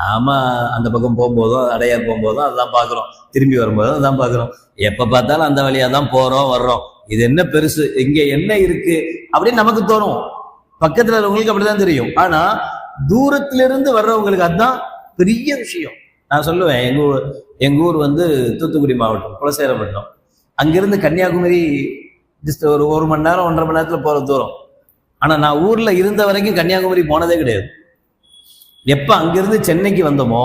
ஆமா, அந்த பக்கம் போகும்போதும் அடையார் போகும்போதும் அதுதான் பார்க்குறோம், திரும்பி வரும்போதும் அதுதான் பார்க்குறோம், எப்போ பார்த்தாலும் அந்த வழியாக தான் போகிறோம் வர்றோம். இது என்ன பெருசு, இங்கே என்ன இருக்கு அப்படின்னு நமக்கு தோணும். பக்கத்தில் இருக்கிறவங்களுக்கு அப்படிதான் தெரியும். ஆனா தூரத்திலிருந்து வர்றவங்களுக்கு அதுதான் பெரிய விஷயம். நான் சொல்லுவேன், எங்க ஊர் வந்து தூத்துக்குடி மாவட்டம், குலசேகரப்பட்டினம். அங்கிருந்து கன்னியாகுமரி ஜஸ்ட் ஒரு மணி நேரம் 1.5 மணி நேரத்துல போற தூரம். ஆனா நான் ஊர்ல இருந்த வரைக்கும் கன்னியாகுமரி போனதே கிடையாது. எப்ப அங்கிருந்து சென்னைக்கு வந்தோமோ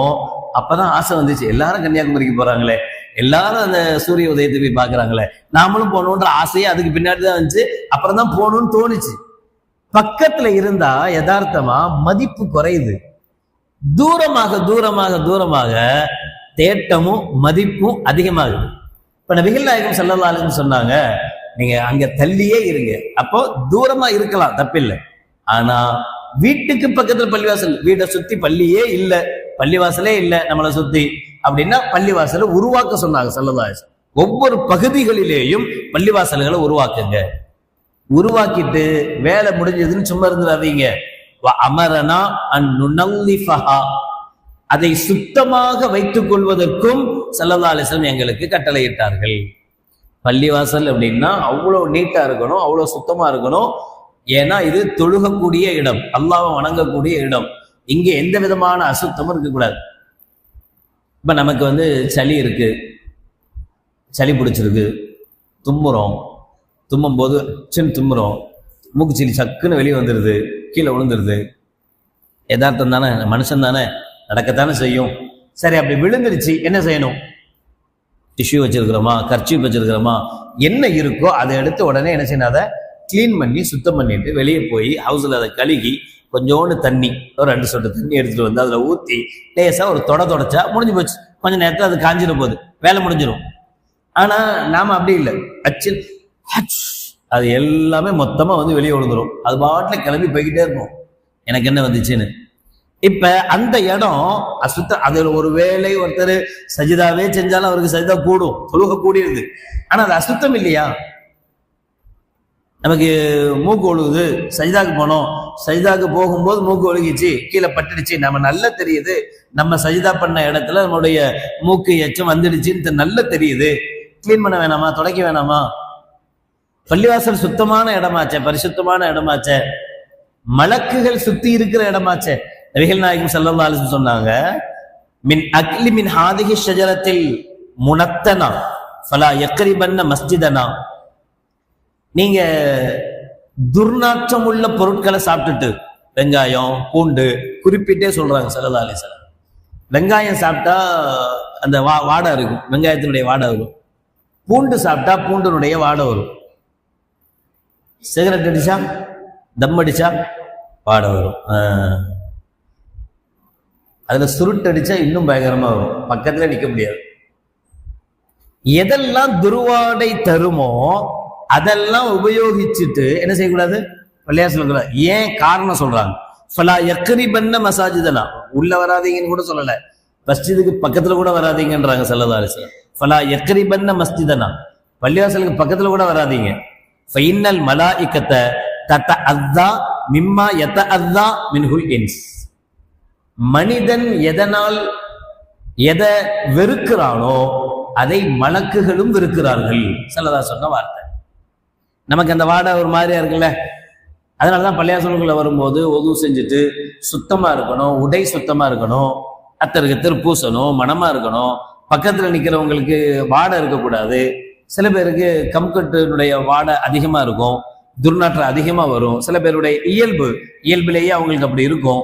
அப்பதான் ஆசை வந்துச்சு, எல்லாரும் கன்னியாகுமரிக்கு போறாங்களே, எல்லாரும் அந்த சூரிய உதயத்தை போய் பாக்குறாங்களே, நாமளும் போகணுன்ற ஆசையே அதுக்கு பின்னாடி தான் வந்துச்சு. அப்புறம் தான் போகணும்னு தோணுச்சு. பக்கத்துல இருந்தா யதார்த்தமா மதிப்பு குறையுது. தூரமாக தூரமாக தூரமாக தேட்டமும் மதிப்பும் அதிகமாகுது. இப்ப நபிகள் நாயகம் ஸல்லல்லாஹு அலைஹி வஸல்லம் சொன்னாங்க, நீங்க அங்க தள்ளியே இருங்க. அப்போ தூரமா இருக்கலாம், தப்பில்லை. ஆனா வீட்டுக்கு பக்கத்துல பள்ளிவாசல், வீட்டை சுத்தி பள்ளியே இல்லை, பள்ளிவாசலே இல்லை நம்மளை சுத்தி அப்படின்னா பள்ளிவாசலை உருவாக்க சொன்னாங்க ஸல்லல்லாஹு அலைஹி வஸல்லம். ஒவ்வொரு பகுதிகளிலேயும் பள்ளிவாசல்களை உருவாக்குங்க. உருவாக்கிட்டு வேலை முடிஞ்சதுன்னு சும்மா இருந்துடாதீங்க. அமரனா அந்நுனல்லிஃபஹா, அதை சுத்தமாக வைத்துக் கொள்வதற்கும் ஸல்லல்லாஹு அலைஹி வஸல்லம் எங்களுக்கு கட்டளையிட்டார்கள். பள்ளிவாசல் அப்படின்னா அவ்வளவு நீட்டா இருக்கணும், அவ்வளவு சுத்தமா இருக்கணும். ஏன்னா இது தொழுகக்கூடிய இடம், அல்லாஹ்வை வணங்கக்கூடிய இடம். இங்க எந்த விதமான அசுத்தமும் இருக்கக்கூடாது. இப்ப நமக்கு வந்து சளி இருக்கு, சளி பிடிச்சிருக்கு, தும்முறோம், தும்மும் போது தும்முறோம், மூக்குச்சீலி சக்குன்னு வெளியே வந்துடுது, கீழே விழுந்துருது. யதார்த்தம் தானே, மனுஷன் தானே, நடக்கத்தானே செய்யும். சரி, அப்படி விழுந்துருச்சு, என்ன செய்யணும்? டிஷ்யூ வச்சிருக்கிறோமா, கர்ச்சீப் வச்சிருக்கிறோமா, என்ன இருக்கோ அதை எடுத்து உடனே என்ன செய்யணும், அதை கிளீன் பண்ணி சுத்தம் பண்ணிட்டு வெளியே போய் ஹவுஸில் அதை கழுகி கொஞ்சோண்டு தண்ணி, ஒரு 2 சொட்டு தண்ணி எடுத்துட்டு வந்து அதில் ஊற்றி லேசாக ஒரு தொடச்சா முடிஞ்சு போச்சு. கொஞ்சம் நேரத்தில் அது காஞ்சிட போகுது, வேலை முடிஞ்சிடும். ஆனால் நாம் அப்படி இல்லை, அச்சில் அது எல்லாமே மொத்தமாக வந்து வெளியே விழுந்துடும். அது பாட்டில் கிளம்பி போய்கிட்டே இருக்கும், எனக்கு என்ன வந்துச்சுன்னு. இப்ப அந்த இடம் அசுத்தம். அதுல ஒரு வேளை ஒருத்தர் சஜிதாவே செஞ்சாலும் அவருக்கு சஜிதா கூடும், தொழுக கூடியது. ஆனா அது அசுத்தம் இல்லையா? நமக்கு மூக்கு ஒழுகுது, சஜிதாக்கு போனோம், சஜிதாக்கு போகும்போது மூக்கு ஒழுகிச்சு, கீழே பட்டுடுச்சு, நம்ம நல்லா தெரியுது, நம்ம சஜிதா பண்ண இடத்துல நம்மளுடைய மூக்கு எச்சம் வந்துடுச்சுன்னு நல்லா தெரியுது. கிளீன் பண்ண வேணாமா, துடைக்க வேணாமா? பள்ளிவாசல் சுத்தமான இடமாச்சே, பரிசுத்தமான இடமாச்சே, மலக்குகள் சுத்தி இருக்கிற இடமாச்சே. நபிகள் நாயகம் ஸல்லல்லாஹு அலைஹி வஸல்லம் சொன்னாங்க, மின் அக்லி மின் ஹாதிஹி ஷஜரத்தில் முனத்தனா ஃபலா யக்ரிபன்ன மஸ்ஜிதனா. நீங்க துர்நாற்றம் உள்ள பொருட்களை சாப்பிட்டுட்டு, வெங்காயம், பூண்டு குறிப்பிட்டே சொல்றாங்க ஸல்லல்லாஹு அலைஹி வஸல்லம். வெங்காயம் சாப்பிட்டா அந்த வாடை இருக்கும், வெங்காயத்தினுடைய வாடை வரும். பூண்டு சாப்பிட்டா பூண்டினுடைய வாடை வரும். சிகரெட் அடிச்சா, தம் அடிச்சா வாடை வரும். அதுல சுருட்டு அடிச்சா இன்னும் பயங்கரமா வரும், பக்கத்துல நிக்க முடியாது. எதெல்லாம் துர்வாடை தருமோ அதெல்லாம் உபயோகிச்சுட்டு என்ன செய்யக்கூடாது, பள்ளிவாசல் சொல்லக்கூடாது. ஏன் காரணம் சொல்றாங்க, ஃபலா யக்ரிபன்ன மசாஜிதனா, உள்ள வராதீங்கன்னு கூட சொல்லல, மஸ்ஜிதுக்கு பக்கத்துல கூட வராதீங்கன்றாங்க ஸல்லல்லாஹு அலைஹி வஸல்லம். ஃபலா யக்ரிபன்ன மஸ்ஜிதனா, பள்ளிவாசலுக்கு பக்கத்துல கூட வராதீங்க. ஃபைனல் மலாயிக்கத்தை தத்தஅzzா மிம்மா யத்தஅzzா மின்ஹுல் இன்ஸ். மனிதன் எதனால் எதை வெறுக்கிறானோ அதை மலக்குகளும் வெறுக்கிறார்கள். ஸல்லல்லாஹு சொன்ன வார்த்தை. நமக்கு அந்த வாடை ஒரு மாதிரியா இருக்குல்ல. அதனாலதான் பள்ளியாசல்களை வரும்போது ஒது செஞ்சுட்டு சுத்தமா இருக்கணும், உடை சுத்தமா இருக்கணும், அத்தருக்கு பூசணும், மனமா இருக்கணும். பக்கத்துல நிக்கிறவங்களுக்கு வாடை இருக்கக்கூடாது. சில பேருக்கு கம்கட்டினுடைய வாடை அதிகமா இருக்கும், துர்நாற்றம் அதிகமா வரும். சில பேருடைய இயல்பிலேயே அவங்களுக்கு அப்படி இருக்கும்.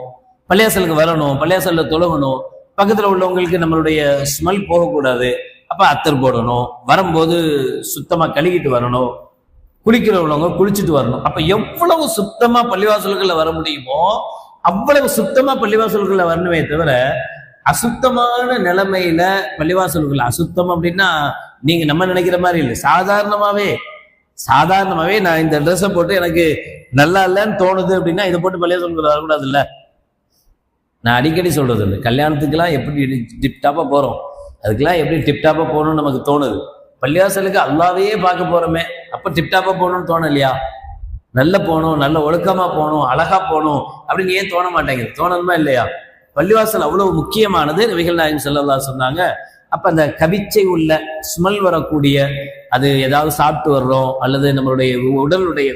பள்ளியாசலுக்கு வரணும், பள்ளியாசல்ல தொழுகணும், பக்கத்துல உள்ளவங்களுக்கு நம்மளுடைய ஸ்மெல் போகக்கூடாது. அப்ப அத்தர் போடணும், வரும்போது சுத்தமா கழுகிட்டு வரணும், குளிக்கிறவங்க குளிச்சுட்டு வரணும். அப்ப எவ்வளவு சுத்தமா பள்ளிவாசல்கள்ல வர முடியுமோ அவ்வளவு சுத்தமா பள்ளிவாசல்கள்ல வரணுமே தவிர, அசுத்தமான நிலைமையில பள்ளிவாசல்கள் அசுத்தம் அப்படின்னா நீங்க நம்ம நினைக்கிற மாதிரி இல்லை. சாதாரணமாவே நான் இந்த ட்ரெஸ்ஸை போட்டு எனக்கு நல்லா இல்லைன்னு தோணுது அப்படின்னா இதை போட்டு பள்ளிவாசல்கள் வரக்கூடாது இல்ல. நான் அடிக்கடி சொல்றது இல்லை, கல்யாணத்துக்கெல்லாம் எப்படி டிப்டாப்பா போறோம், அதுக்கெல்லாம் எப்படி டிப்டாப்பா போகணும்னு நமக்கு தோணுது. பள்ளிவாசலுக்கு அல்லாவையே பார்க்க போறோமே, அப்ப டிப்டாப்பா போகணும்னு தோணும் இல்லையா? நல்ல போகணும், நல்ல ஒழுக்கமா போகணும், அழகா போகணும் அப்படின்னு ஏன் தோண மாட்டேங்குது? தோணணுமா இல்லையா? பள்ளிவாசல் அவ்வளவு முக்கியமானது. நபிகள் நாயகம் ஸல்லல்லாஹு அலைஹி சொன்னாங்க. அப்ப அந்த கவிச்சை உள்ள ஸ்மெல் வரக்கூடிய, அது ஏதாவது சாப்பிட்டு வர்றோம் அல்லது நம்மளுடைய உடலுடைய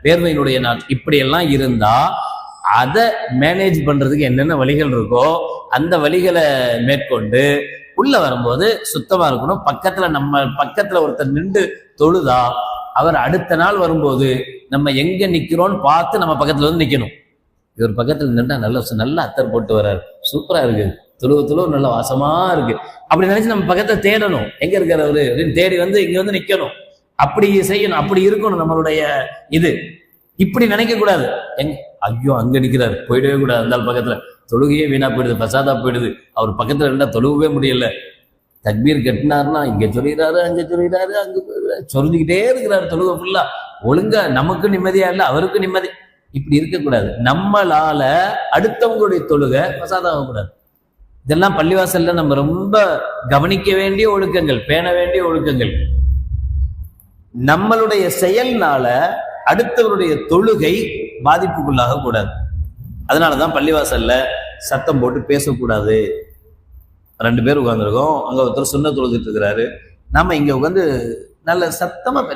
வேர்வையினுடைய நாள் இப்படியெல்லாம் இருந்தா அதை மேனேஜ் பண்றதுக்கு என்னென்ன வழிகள் இருக்கோ அந்த வழிகளை மேற்கொண்டு உள்ள வரும்போது சுத்தமா இருக்கணும். நம்ம பக்கத்துல ஒருத்தர் நின்று தொழுதா அவர் அடுத்த நாள் வரும்போது நம்ம எங்க நிக்கிறோம்னு பார்த்து நம்ம பக்கத்துல வந்து நிக்கணும். இவர் பக்கத்துல நின்றா நல்ல அத்தர் போட்டு வர்றாரு, சூப்பரா இருக்கு, துழுவு நல்ல வாசமா இருக்கு அப்படி நினைச்சு நம்ம பக்கத்தை தேடணும். எங்க இருக்கிறவரு அப்படின்னு தேடி வந்து இங்க வந்து நிக்கணும். அப்படி செய்யணும், அப்படி இருக்கணும் நம்மளுடைய இது. இப்படி நினைக்க கூடாது. ஐயோ அங்க நிக்கிறாரு, போயிடவே கூடாது. அந்த பக்கத்துல தொழுகையே வீணா போயிடுது, பசாதா போயிடுது. அவர் பக்கத்துல இருந்தா தொழுகவே முடியல. தக்பீர் கட்டினாருன்னா இங்க சொல்லிடுறாரு, அங்க சொல்லிடுறாரு, அங்க சொல்லிக்கிட்டே இருக்கிறாரு. தொழுகை ஃபுல்லா ஒழுங்கா நமக்கு நிம்மதியா இல்லை, அவருக்கு நிம்மதி. இப்படி இருக்கக்கூடாது. நம்மளால அடுத்தவங்களுடைய தொழுகை பசாதாக கூடாது. இதெல்லாம் பள்ளிவாசல்ல நம்ம ரொம்ப கவனிக்க வேண்டிய ஒழுக்கங்கள், பேண வேண்டிய ஒழுக்கங்கள். நம்மளுடைய செயல்னால அடுத்தவருடைய தொழுகை பாதிப்புக்குள்ளாக கூடாது. அதனாலதான் பள்ளிவாசல்ல சத்தம் போட்டு பேசக்கூடாது. 2 பேர் உட்கார்ந்துருக்கோம், அங்க ஒருத்தர் சுன்ன தொழுதுட்டு இருக்கிறாரு, நாம இங்க உட்காந்து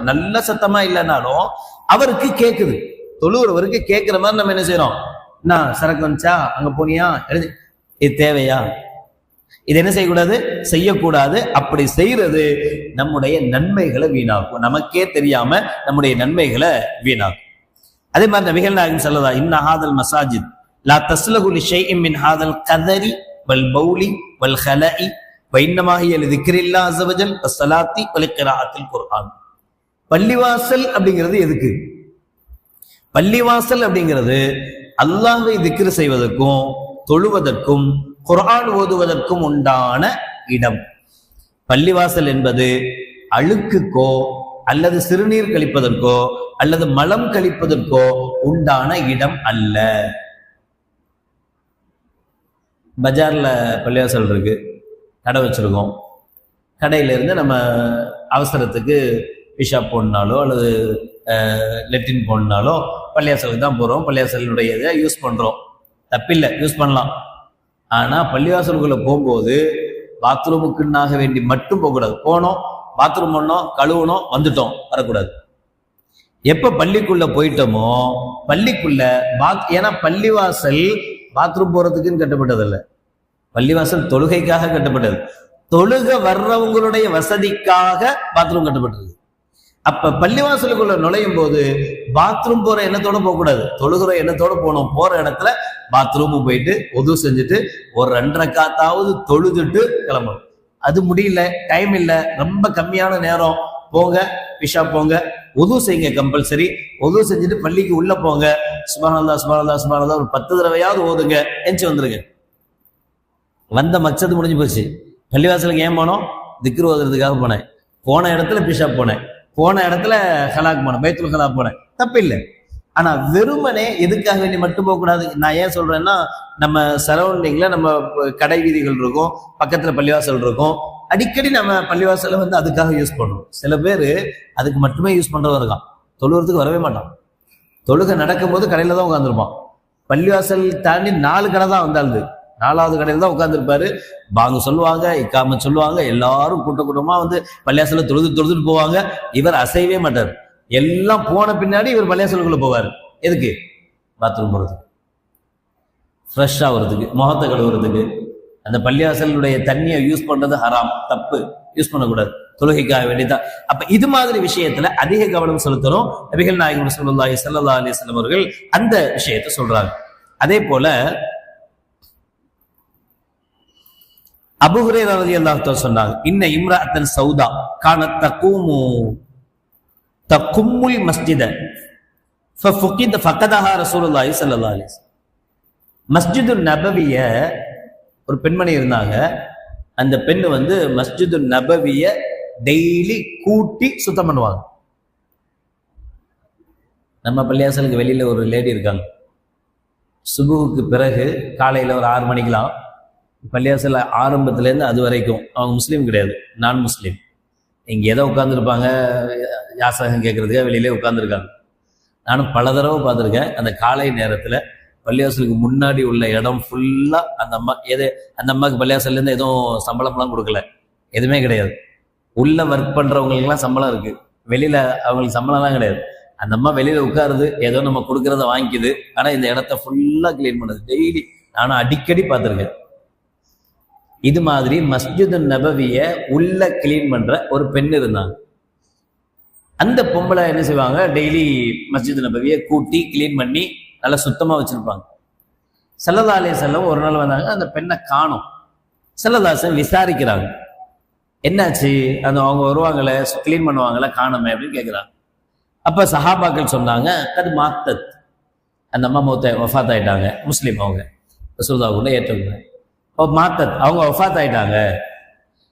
நல்ல சத்தமா இல்லைன்னாலும் அவருக்கு கேக்குது, தொழுகிறவருக்கு கேட்கிற மாதிரி நம்ம என்ன செய்யறோம்? நான் சரக்கு வந்துச்சா, அங்க போனியா, இது தேவையா, இது என்ன செய்யக்கூடாது, செய்யக்கூடாது. அப்படி செய்யறது நம்முடைய நன்மைகளை வீணாக்கும், நமக்கே தெரியாம நம்முடைய நன்மைகளை வீணாக்கும். அதே மாதிரி நபிகள் நாயகம் ஸல்லல்லாஹு இன்ன ஹாதல் மசாஜித் லா தஸ்லஹு லிஷைஇன் மின் ஹாதல் கதரி வல் பௌலி வல் ஹலஇ வ இன்னமா ஹிய லிذிக்ரில்லாஹி அஸ்ஸ வஜல் வஸ்ஸலாத்தி வ லிக்ராஅத்தில் குர்ஆன். பள்ளிவாசல் அப்படிங்கிறது எதுக்கு? பள்ளிவாசல் அப்படிங்கிறது அல்லாஹ்வை திக்ர் செய்வதற்கும் தொழுவதற்கும் குர்ஆன் ஓதுவதற்கும் உண்டான இடம். பள்ளிவாசல் என்பது அழுக்குக்கோ அல்லது சிறுநீர் கழிப்பதற்கோ அல்லது மலம் கழிப்பதற்கோ உண்டான இடம் அல்ல. பஜார்ல பள்ளிவாசல் இருக்கு, கடை வச்சிருக்கோம், கடையில இருந்து நம்ம அவசரத்துக்கு பிஷாப் போடனாலோ அல்லது லெட்டின் போடனாலோ பள்ளிவாசலுக்கு தான் போறோம். பள்ளிவாசலுடைய இதை யூஸ் பண்றோம், தப்பில்லை, யூஸ் பண்ணலாம். ஆனா பள்ளிவாசலுக்குள்ள போகும்போது பாத்ரூமுக்குன்னாக வேண்டி மட்டும் போகக்கூடாது. போனோம், பாத்ரூம் பண்ணோம், கழுவணும், வந்துட்டோம், வரக்கூடாது. எப்ப பள்ளிக்குள்ள போயிட்டோமோ பள்ளிக்குள்ள ஏன்னா பள்ளிவாசல் பாத்ரூம் போறதுக்குன்னு கட்டப்பட்டது இல்லை, பள்ளிவாசல் தொழுகைக்காக கட்டப்பட்டது. தொழுக வர்றவங்களுடைய வசதிக்காக பாத்ரூம் கட்டப்பட்டது. அப்ப பள்ளிவாசலுக்குள்ள நுழையும் போது பாத்ரூம் போற எண்ணத்தோட போக கூடாது, தொழுகிற எண்ணத்தோட போகணும். போற இடத்துல பாத்ரூமும் போயிட்டு ஒது செஞ்சுட்டு ஒரு 2 ரக்காத்தாவது தொழுதுட்டு கிளம்பணும். அது முடியல, டைம் இல்லை, ரொம்ப கம்மியான நேரம், போங்க பிஷா போங்க, ஒது செய்யுங்க கம்பல்சரி. ஒது செஞ்சுட்டு பள்ளிக்கு உள்ள போங்க, சுப்ஹானல்லாஹ் சுப்ஹானல்லாஹ் சுப்ஹானல்லாஹ் ஒரு 10 தடவையாவது ஓதுங்க, எஞ்சி வந்துருங்க. வந்த மச்சது முடிஞ்சு போச்சு. பள்ளிவாசலுக்கு ஏன் போனோம்? திக்ரு ஓதுறதுக்காக போனேன். போன இடத்துல பிஷா போனேன், போன இடத்துல ஹலாக் போனேன், பைத்துல் ஹலாக் போனேன், தப்பில்லை. ஆனா வெறுமனே எதுக்காக வேண்டி மட்டும் போகக்கூடாது. நான் ஏன் சொல்றேன்னா, நம்ம சரௌண்டிங்ல நம்ம கடை வீதிகள் இருக்கும், பக்கத்துல பள்ளிவாசல் இருக்கும், அடிக்கடி நம்ம பள்ளிவாசலை வந்து அதுக்காக யூஸ் பண்ணுவோம். சில பேர் அதுக்கு மட்டுமே யூஸ் பண்றவங்க இருக்கான். தொழுகிறதுக்கு வரவே மாட்டான். தொழுகை நடக்கும்போது கடையில தான் உட்காந்துருப்பான். பள்ளிவாசல் தாண்டி 4 கடை தான் வந்தாளுது, 4வது கடையில் தான் உட்காந்துருப்பாரு. பாங்க சொல்லுவாங்க, இக்காம சொல்லுவாங்க, எல்லாரும் கூட்டமா வந்து பள்ளிவாசல தொழுதுட்டு போவாங்க. இவர் அசையவே மாட்டார். எல்லாம் போன பின்னாடி இவர் பள்ளிவாசலுக்குள்ள போவார். எதுக்கு? பாத்ரூம் போறதுக்கு, ஃப்ரெஷ் ஆகுறதுக்கு, முகத்தை கழுவுறதுக்கு. அந்த பள்ளிவாசலுடைய தண்ணியை யூஸ் பண்றது ஹராம், தப்பு, யூஸ் பண்ணக்கூடாது, தொழுகைக்காக வேண்டிதான். அப்ப இது மாதிரி விஷயத்துல அதிக கவனம் செலுத்தணும். நபிகள் நாயகம் ஸல்லல்லாஹு அலைஹி வஸல்லம் அவர்கள் அந்த விஷயத்தை சொல்றாங்க. அதே போல அபூ ஹுரைரா ரலியல்லாஹு தஆலா சொன்னாங்க, இன்ன இம்ரஅத்தன் சௌதா கானத் தகும்முல் மஸ்ஜித ஃபகதஹா ரசூலுல்லாஹி ஸல்லல்லாஹு அலைஹி வஸல்லம். மஸ்ஜிது நபவிய ஒரு பெண்மணி இருந்தாங்க. அந்த பெண்ணு வந்து மஸ்ஜிது நபவிய டெய்லி கூட்டி சுத்தம் பண்ணுவாங்க. நம்ம பள்ளியாசலுக்கு வெளியில ஒரு லேடி இருக்காங்க. சுபுவுக்கு பிறகு காலையில ஒரு 6 மணிக்கெல்லாம் பள்ளியாசல ஆரம்பத்திலேருந்து அது வரைக்கும் அவங்க முஸ்லீம் கிடையாது, நான் முஸ்லீம். இங்கே ஏதோ உட்காந்துருப்பாங்க, யாசகம் கேட்கறதுக்காக வெளியிலே உட்காந்துருக்காங்க. நானும் பல தடவை பார்த்துருக்கேன். அந்த காலை நேரத்தில் பள்ளியாசலுக்கு முன்னாடி உள்ள இடம் ஃபுல்லா அந்த அம்மா அந்த அம்மாவுக்கு பள்ளியாசல்லேருந்து எதுவும் சம்பளம்லாம் கொடுக்கல, எதுவுமே கிடையாது. உள்ள ஒர்க் பண்றவங்களுக்குலாம் சம்பளம் இருக்கு, வெளியில அவங்களுக்கு சம்பளம்லாம் கிடையாது. அந்த அம்மா வெளியில உட்காருது, ஏதோ நம்ம கொடுக்கறத வாங்கிக்குது. ஆனா இந்த இடத்த ஃபுல்லா கிளீன் பண்ணுது டெய்லி. நானும் அடிக்கடி பார்த்துருக்கேன். இது மாதிரி மஸ்ஜிது நபவிய உள்ள கிளீன் பண்ற ஒரு பெண் இருந்தாங்க. அந்த பொம்பளை என்ன செய்வாங்க, டெய்லி மஸ்ஜிது நபவிய கூட்டி கிளீன் பண்ணி நல்லா சுத்தமா வச்சிருப்பாங்க. ஸல்லல்லாஹு அலைஹி வஸல்லம் ஒரு நாள் வந்தாங்க, அந்த பெண்ணை காணோம். ஸல்லல்லாஹு அலைஹி வஸல்லம் விசாரிக்கிறாங்க, என்னாச்சு, அந்த அவங்க வருவாங்களே கிளீன் பண்ணுவாங்களே காணுமே அப்படின்னு கேட்குறாங்க. அப்ப சஹாபாக்கள் சொன்னாங்க, அது மாத்தத், அந்த அம்மா வஃபாத் ஆயிட்டாங்க, முஸ்லீம், அவங்க ரசூலுல்லாஹ் கூட ஏற்றுக்கொண்டாங்க. மாத்தத், அவங்க வஃபாத் ஆயிட்டாங்க.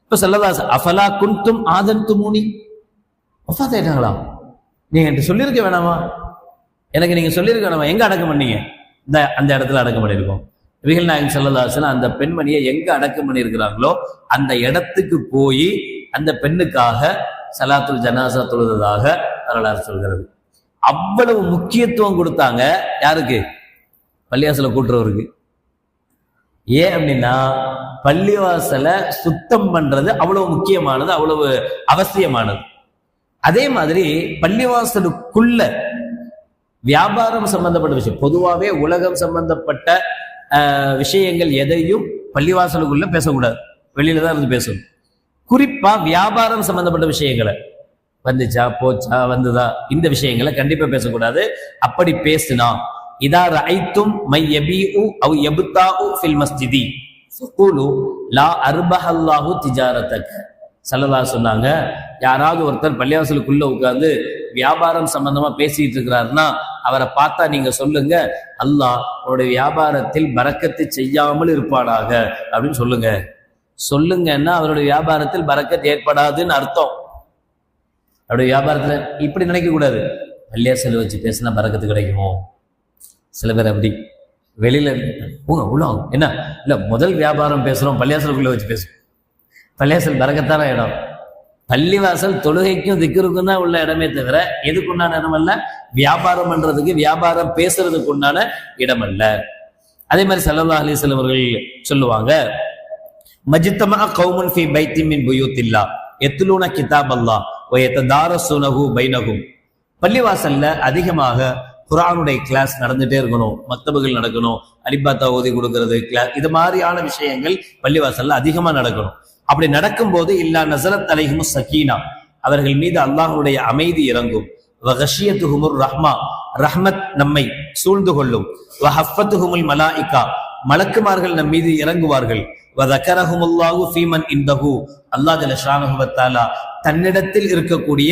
இப்ப ஸல்லல்லாஹு அலைஹி வஸல்லம் அஃபலா குன்தும் ஆதன்துமூனி, வஃபாத் ஆயிட்டாங்களா, நீங்க என்கிட்ட சொல்லியிருக்க வேணாமா, எனக்கு நீங்க சொல்லியிருக்க வேணாமா, எங்க அடக்கம் பண்ணீங்க, அந்த இடத்துல அடக்கம் பண்ணியிருக்கோம். நபிகள் நாயகம் ஸல்லல்லாஹு அலைஹி வஸல்லம் அந்த பெண்மணியை எங்க அடக்கம் பண்ணியிருக்கிறாங்களோ அந்த இடத்துக்கு போய் அந்த பெண்ணுக்காக ஸலாத்துல் ஜனாஸா தொழுததாக வரலாறு சொல்கிறது. அவ்வளவு முக்கியத்துவம் கொடுத்தாங்க. யாருக்கு? பள்ளிவாசலை கூட்டுறவருக்கு. ஏன் அப்படின்னா பள்ளிவாசலை சுத்தம் பண்றது அவ்வளவு முக்கியமானது, அவ்வளவு அவசியமானது. அதே மாதிரி பள்ளிவாசலுக்குள்ள வியாபாரம் சம்பந்தப்பட்ட விஷயம், பொதுவாகவே உலகம் சம்பந்தப்பட்ட விஷயங்கள் எதையும் பள்ளிவாசலுக்குள்ள பேசக்கூடாது, வெளியில தான் இருந்து பேசணும். குறிப்பா வியாபாரம் சம்பந்தப்பட்ட விஷயங்களை, வந்துச்சா போச்சா வந்ததா, இந்த விஷயங்களை கண்டிப்பா பேசக்கூடாது. அப்படி பேசினா இதா ரஐத்தும் மை யபீஉ அவ் யப்தாஉ ஃபில் மஸ்ஜிதி ஃபகுலு லா அர்பஹல்லாஹு திஜாரதக. ஸல்லல்லாஹு சொன்னாங்க, யாராவது ஒருத்தர் பள்ளிவாசலுக்குள்ள உட்கார்ந்து வியாபாரம் சம்பந்தமா பேசிட்டு இருக்கிறாருன்னா அவரை பார்த்தா நீங்க சொல்லுங்க, அல்லாஹ் அவருடைய வியாபாரத்தில் பரக்கத்தை செய்யாமல் இருப்பானாக அப்படின்னு சொல்லுங்க. சொல்லுங்கன்னா அவருடைய வியாபாரத்தில் பரக்கத் ஏற்படாதுன்னு அர்த்தம். அவருடைய வியாபாரத்துல இப்படி நினைக்க கூடாது, பள்ளிவாசல் வச்சு பேசினா பரக்கத்து கிடைக்குமோ. சில பேர் அப்படி வெளியில உள்ள என்ன இல்ல, முதல் வியாபாரம் பேசுறோம், பள்ளிவாசலுக்குள்ள வச்சு பேசுறோம். பள்ளிவாசல் பரக்கத்தான இடம். பள்ளிவாசல் தொழுகைக்கும் திக்ருக்கும் தான் உள்ள இடமே தவிர எதுக்குண்டான இடம் அல்ல, வியாபாரம் பண்றதுக்கு, வியாபாரம் பேசுறதுக்கு உண்டான இடம் அல்ல. அதே மாதிரி ஸல்லல்லாஹு அலைஹி வஸல்லம் அவர்கள் சொல்லுவாங்க, மஜ்தமா கௌமுன் ஃபீ பைத்தின் மின் புயூத்தில்லாஹ் யத்லூன கிதாபல்லாஹ் வ யததாரஸூனஹு பைனஹும். பள்ளிவாசல்ல அதிகமாக குர்ஆனுடைய கிளாஸ் நடந்துட்டே இருக்கணும், மக்தபுகள் நடக்கணும், அலிபாத்தா ஓதி கொடுக்கறது கிளாஸ், இது மாதிரியான விஷயங்கள் பள்ளிவாசல்ல அதிகமா நடக்கணும். அப்படி நடக்கும்போது இல்லா நஸரத் அலைஹிமு ஸகீனா, அவர்கள் மீது அல்லாஹ்வுடைய அமைதி இறங்கும். வ கஷியத்துஹுமுர் ரஹ்மா, ரஹ்மத் நம்மை சூழ்ந்து கொள்ளும். வ ஹஃபத்துஹுமுல் மலாயிகா, மலக்குமார்கள் நம் மீது இறங்குவார்கள். வ தக்கரஹுமுல்லாஹு ஃபீமன் இன்தஹு, அல்லாஹ் ஜல்ல ஷானஹு வ தஆலா தன்னிடத்தில் இருக்கக்கூடிய